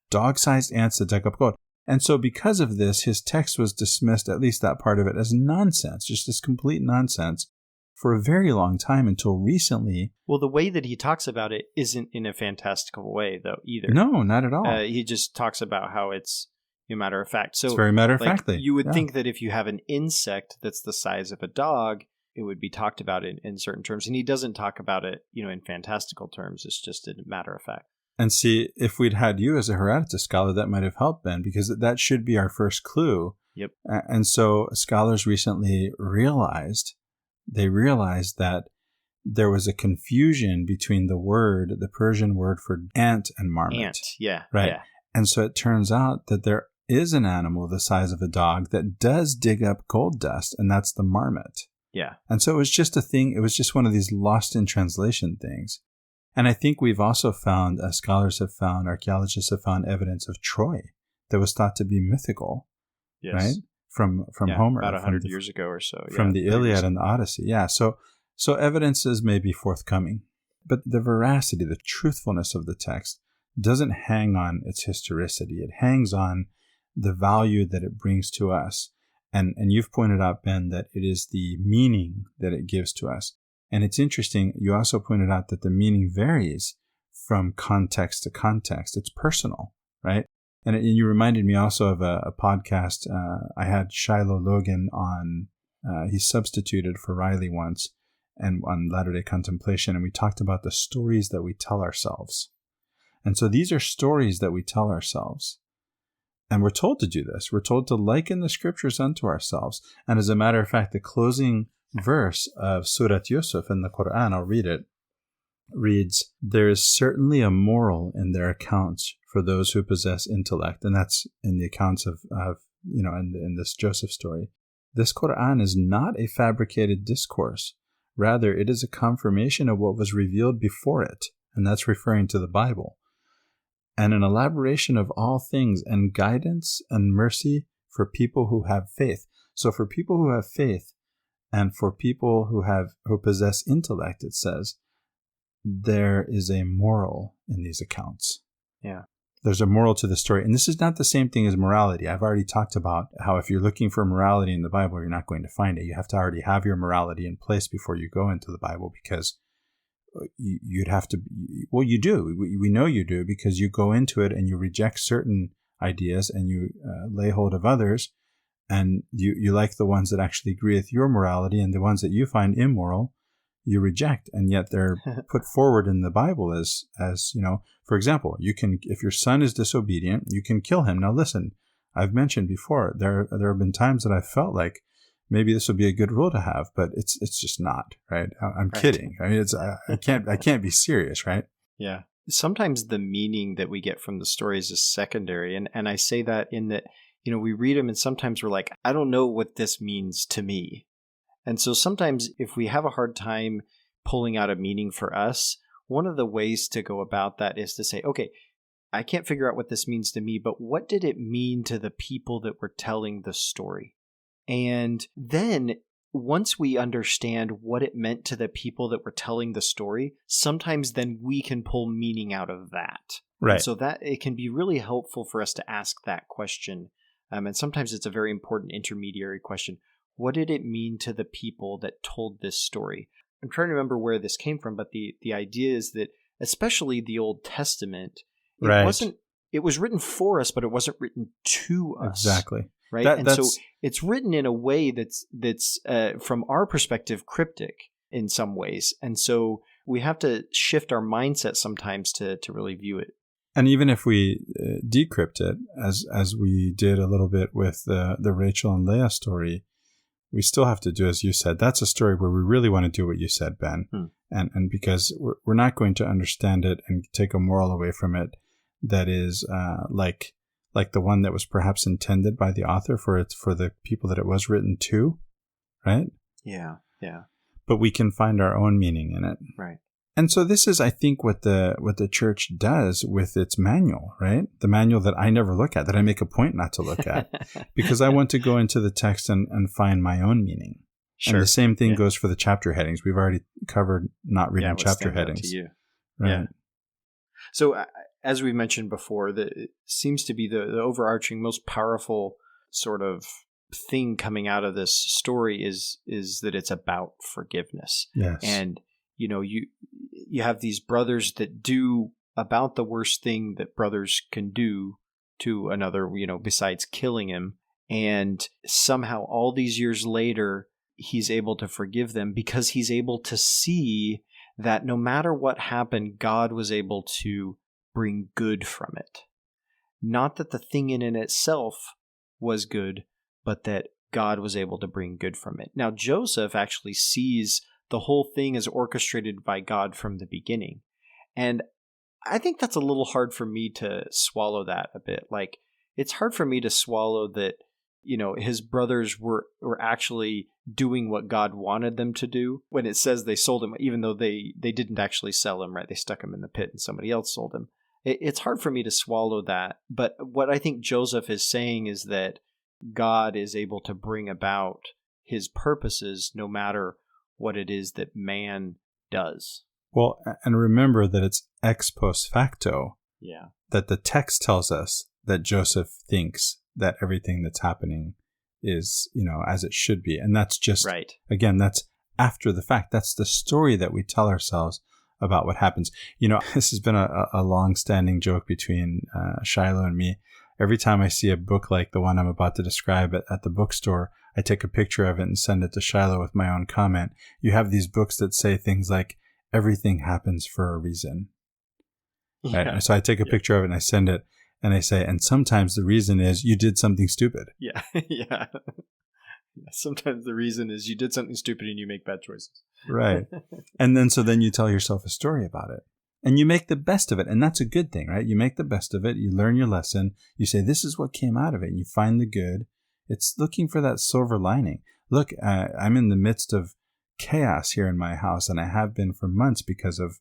Dog-sized ants that dug up gold. And so because of this, his text was dismissed, at least that part of it, as nonsense, just this complete nonsense, for a very long time until recently. Well, the way that he talks about it isn't in a fantastical way, though, either. No, not at all. He just talks about how it's a matter of fact. So it's very matter-of-factly. You would think that if you have an insect that's the size of a dog, it would be talked about in certain terms. And he doesn't talk about it, in fantastical terms. It's just a matter of fact. And see, if we'd had you as a Herodotus scholar, that might have helped, Ben, because that should be our first clue. Yep. And so scholars recently realized that there was a confusion between the Persian word for ant and marmot. Ant, yeah. Right. Yeah. And so it turns out that there is an animal the size of a dog that does dig up gold dust, and that's the marmot. Yeah. And so it was just a thing, it was just one of these lost in translation things. And I think we've also found, archaeologists have found evidence of Troy that was thought to be mythical. Yes. Right? From Homer. About 100 years ago or so. From the Iliad and the Odyssey. Yeah. So evidences may be forthcoming. But the veracity, the truthfulness of the text doesn't hang on its historicity. It hangs on the value that it brings to us. And you've pointed out, Ben, that it is the meaning that it gives to us. And it's interesting, you also pointed out that the meaning varies from context to context. It's personal, right? And you reminded me also of a podcast. I had Shiloh Logan on. He substituted for Riley once, and on Latter-day Contemplation, and we talked about the stories that we tell ourselves. And so these are stories that we tell ourselves. And we're told to do this. We're told to liken the scriptures unto ourselves. And as a matter of fact, the closing verse of Surat Yusuf in the Qur'an, I'll read it, reads, "There is certainly a moral in their accounts for those who possess intellect." And that's in the accounts of in this Joseph story. "This Qur'an is not a fabricated discourse. Rather, it is a confirmation of what was revealed before it." And that's referring to the Bible. "And an elaboration of all things, and guidance and mercy for people who have faith." So for people who have faith, and for people who possess intellect, it says, there is a moral in these accounts. Yeah. There's a moral to the story. And this is not the same thing as morality. I've already talked about how if you're looking for morality in the Bible, you're not going to find it. You have to already have your morality in place before you go into the Bible, because you'd have to, well, you do. We know you do, because you go into it and you reject certain ideas and you lay hold of others, and you like the ones that actually agree with your morality, and the ones that you find immoral you reject, and yet they're put forward in the Bible as for example, you can, if your son is disobedient, you can kill him. Now listen, I've mentioned before, there have been times that I felt like maybe this would be a good rule to have, but it's just not, right? I'm Right. kidding. I mean, I can't be serious, right? Yeah. Sometimes the meaning that we get from the stories is secondary. And I say that in that, we read them and sometimes we're like, I don't know what this means to me. And so sometimes if we have a hard time pulling out a meaning for us, one of the ways to go about that is to say, okay, I can't figure out what this means to me, but what did it mean to the people that were telling the story? And then once we understand what it meant to the people that were telling the story, sometimes then we can pull meaning out of that. Right. And so that it can be really helpful for us to ask that question. And sometimes it's a very important intermediary question. What did it mean to the people that told this story? I'm trying to remember where this came from, but the idea is that, especially the Old Testament, it was written for us, but it wasn't written to us. Exactly. Right. So it's written in a way that's from our perspective, cryptic in some ways. And so we have to shift our mindset sometimes to really view it. And even if we decrypt it, as we did a little bit with the Rachel and Leah story, we still have to do, as you said, that's a story where we really want to do what you said, Ben. And because we're not going to understand it and take a moral away from it that is like the one that was perhaps intended by the author for the people that it was written to, right? Yeah. But we can find our own meaning in it. Right. And so this is, I think, what the church does with its manual, right? The manual that I never look at, that I make a point not to look at, because I want to go into the text and find my own meaning. Sure. And the same thing goes for the chapter headings. We've already covered not reading chapter headings. To you. Right. Yeah. So as we mentioned before, it seems to be the overarching, most powerful sort of thing coming out of this story is that it's about forgiveness. Yes. And you have these brothers that do about the worst thing that brothers can do to another, besides killing him. And somehow all these years later, he's able to forgive them because he's able to see that no matter what happened, God was able to bring good from it. Not that the thing in itself was good, but that God was able to bring good from it. Now, Joseph actually sees the whole thing is orchestrated by God from the beginning. And I think that's a little hard for me to swallow that a bit. Like, it's hard for me to swallow that, his brothers were actually doing what God wanted them to do. When it says they sold him, even though they didn't actually sell him, right? They stuck him in the pit and somebody else sold him. It's hard for me to swallow that. But what I think Joseph is saying is that God is able to bring about his purposes no matter what it is that man does. Well, and remember that it's ex post facto. Yeah. That the text tells us that Joseph thinks that everything that's happening is, as it should be. And that's just, right. Again, that's after the fact. That's the story that we tell ourselves about what happens. This has been a long-standing joke between Shiloh and me. Every time I see a book like the one I'm about to describe at the bookstore, I take a picture of it and send it to Shiloh with my own comment. You have these books that say things like, everything happens for a reason. Yeah. Right? So I take a picture of it and I send it and I say, and sometimes the reason is you did something stupid. Yeah. Yeah. Sometimes the reason is you did something stupid and you make bad choices. Right. And then you tell yourself a story about it. And you make the best of it. And that's a good thing, right? You make the best of it. You learn your lesson. You say, this is what came out of it. And you find the good. It's looking for that silver lining. Look, I'm in the midst of chaos here in my house, and I have been for months because of,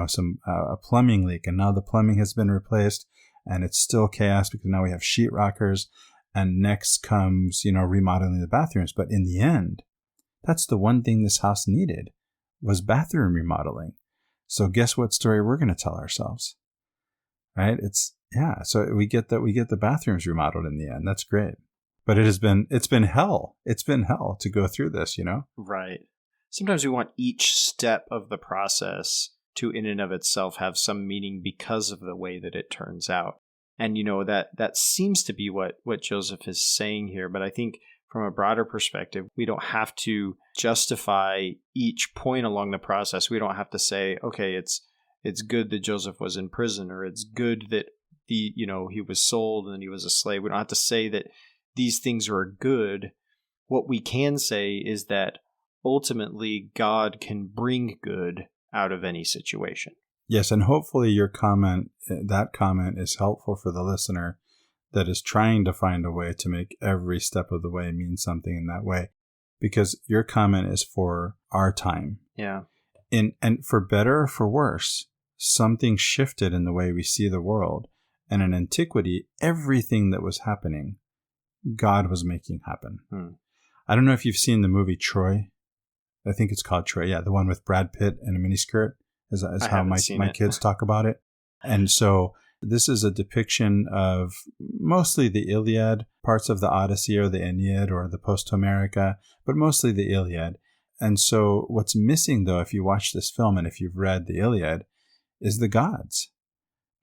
some a plumbing leak. And now the plumbing has been replaced, and it's still chaos because now we have sheetrockers. And next comes, remodeling the bathrooms. But in the end, that's the one thing this house needed was bathroom remodeling. So guess what story we're going to tell ourselves? right? So we get the bathrooms remodeled in the end. That's great. But it's been hell. It's been hell to go through this, Right. Sometimes we want each step of the process to in and of itself have some meaning because of the way that it turns out. And that seems to be what Joseph is saying here, but I think from a broader perspective, we don't have to justify each point along the process. We don't have to say, okay, it's good that Joseph was in prison, or it's good that he was sold and he was a slave. We don't have to say that these things are good. What we can say is that ultimately God can bring good out of any situation. Yes, and hopefully that comment is helpful for the listener that is trying to find a way to make every step of the way mean something in that way. Because your comment is for our time. Yeah. And for better or for worse, something shifted in the way we see the world. And in antiquity, everything that was happening, God was making happen. I don't know if you've seen the movie Troy. I think it's called Troy. Yeah, the one with Brad Pitt in a miniskirt is how my kids talk about it. And so this is a depiction of mostly the Iliad, parts of the Odyssey or the Aeneid or the Post-Homerica, but mostly the Iliad. And so what's missing, though, if you watch this film and if you've read the Iliad, is the gods.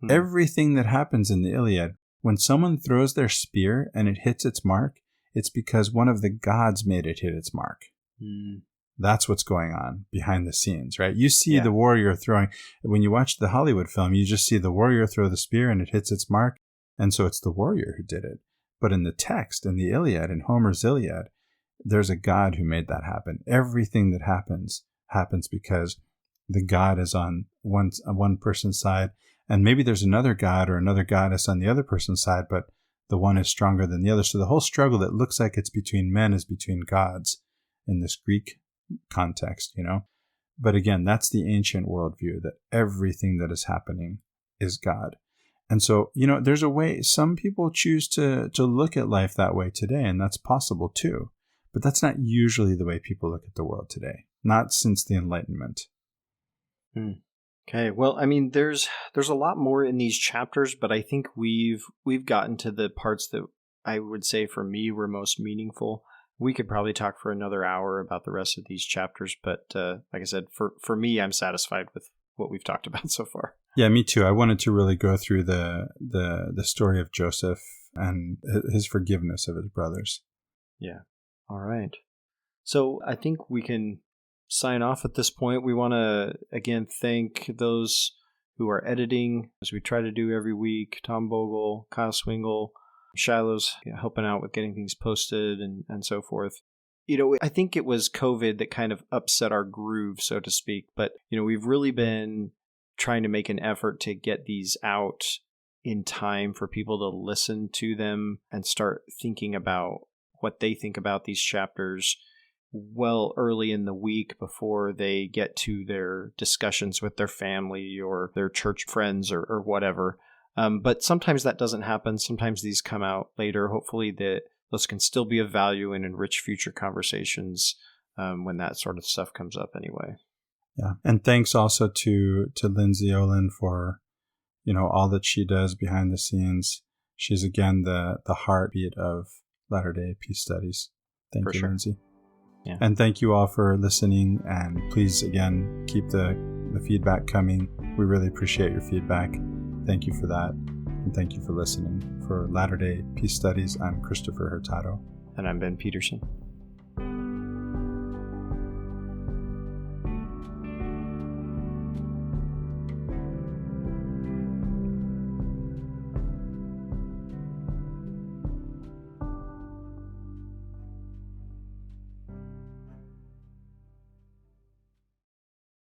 Everything that happens in the Iliad, when someone throws their spear and it hits its mark, it's because one of the gods made it hit its mark. That's what's going on behind the scenes, right? You see the warrior throwing, when you watch the Hollywood film, you just see the warrior throw the spear and it hits its mark. And so it's the warrior who did it. But in the text, in the Iliad, in Homer's Iliad, there's a god who made that happen. Everything that happens because the god is on one person's side. And maybe there's another god or another goddess on the other person's side, but the one is stronger than the other. So the whole struggle that looks like it's between men is between gods in this Greek context, But again, that's the ancient worldview, that everything that is happening is God. And so, there's a way, some people choose to look at life that way today, and that's possible too. But that's not usually the way people look at the world today, not since the Enlightenment. Okay, well, I mean, there's a lot more in these chapters, but I think we've gotten to the parts that I would say for me were most meaningful. We could probably talk for another hour about the rest of these chapters, but like I said, for me, I'm satisfied with what we've talked about so far. Yeah, me too. I wanted to really go through the story of Joseph and his forgiveness of his brothers. Yeah. All right. So I think we can sign off at this point. We want to, again, thank those who are editing, as we try to do every week. Tom Bogle, Kyle Swingle, Shiloh's helping out with getting things posted and so forth. I think it was COVID that kind of upset our groove, so to speak. But, we've really been trying to make an effort to get these out in time for people to listen to them and start thinking about what they think about these chapters well early in the week before they get to their discussions with their family or their church friends or whatever. But sometimes that doesn't happen. Sometimes these come out later. Hopefully those can still be of value and enrich future conversations when that sort of stuff comes up anyway. Yeah. And thanks also to Lindsay Olin for, all that she does behind the scenes. She's, again, the heartbeat of Latter-day Peace Studies. Thank you, Lindsay. Yeah. And thank you all for listening. And please, again, keep the feedback coming. We really appreciate your feedback. Thank you for that. And thank you for listening. For Latter-day Peace Studies, I'm Christopher Hurtado. And I'm Ben Peterson.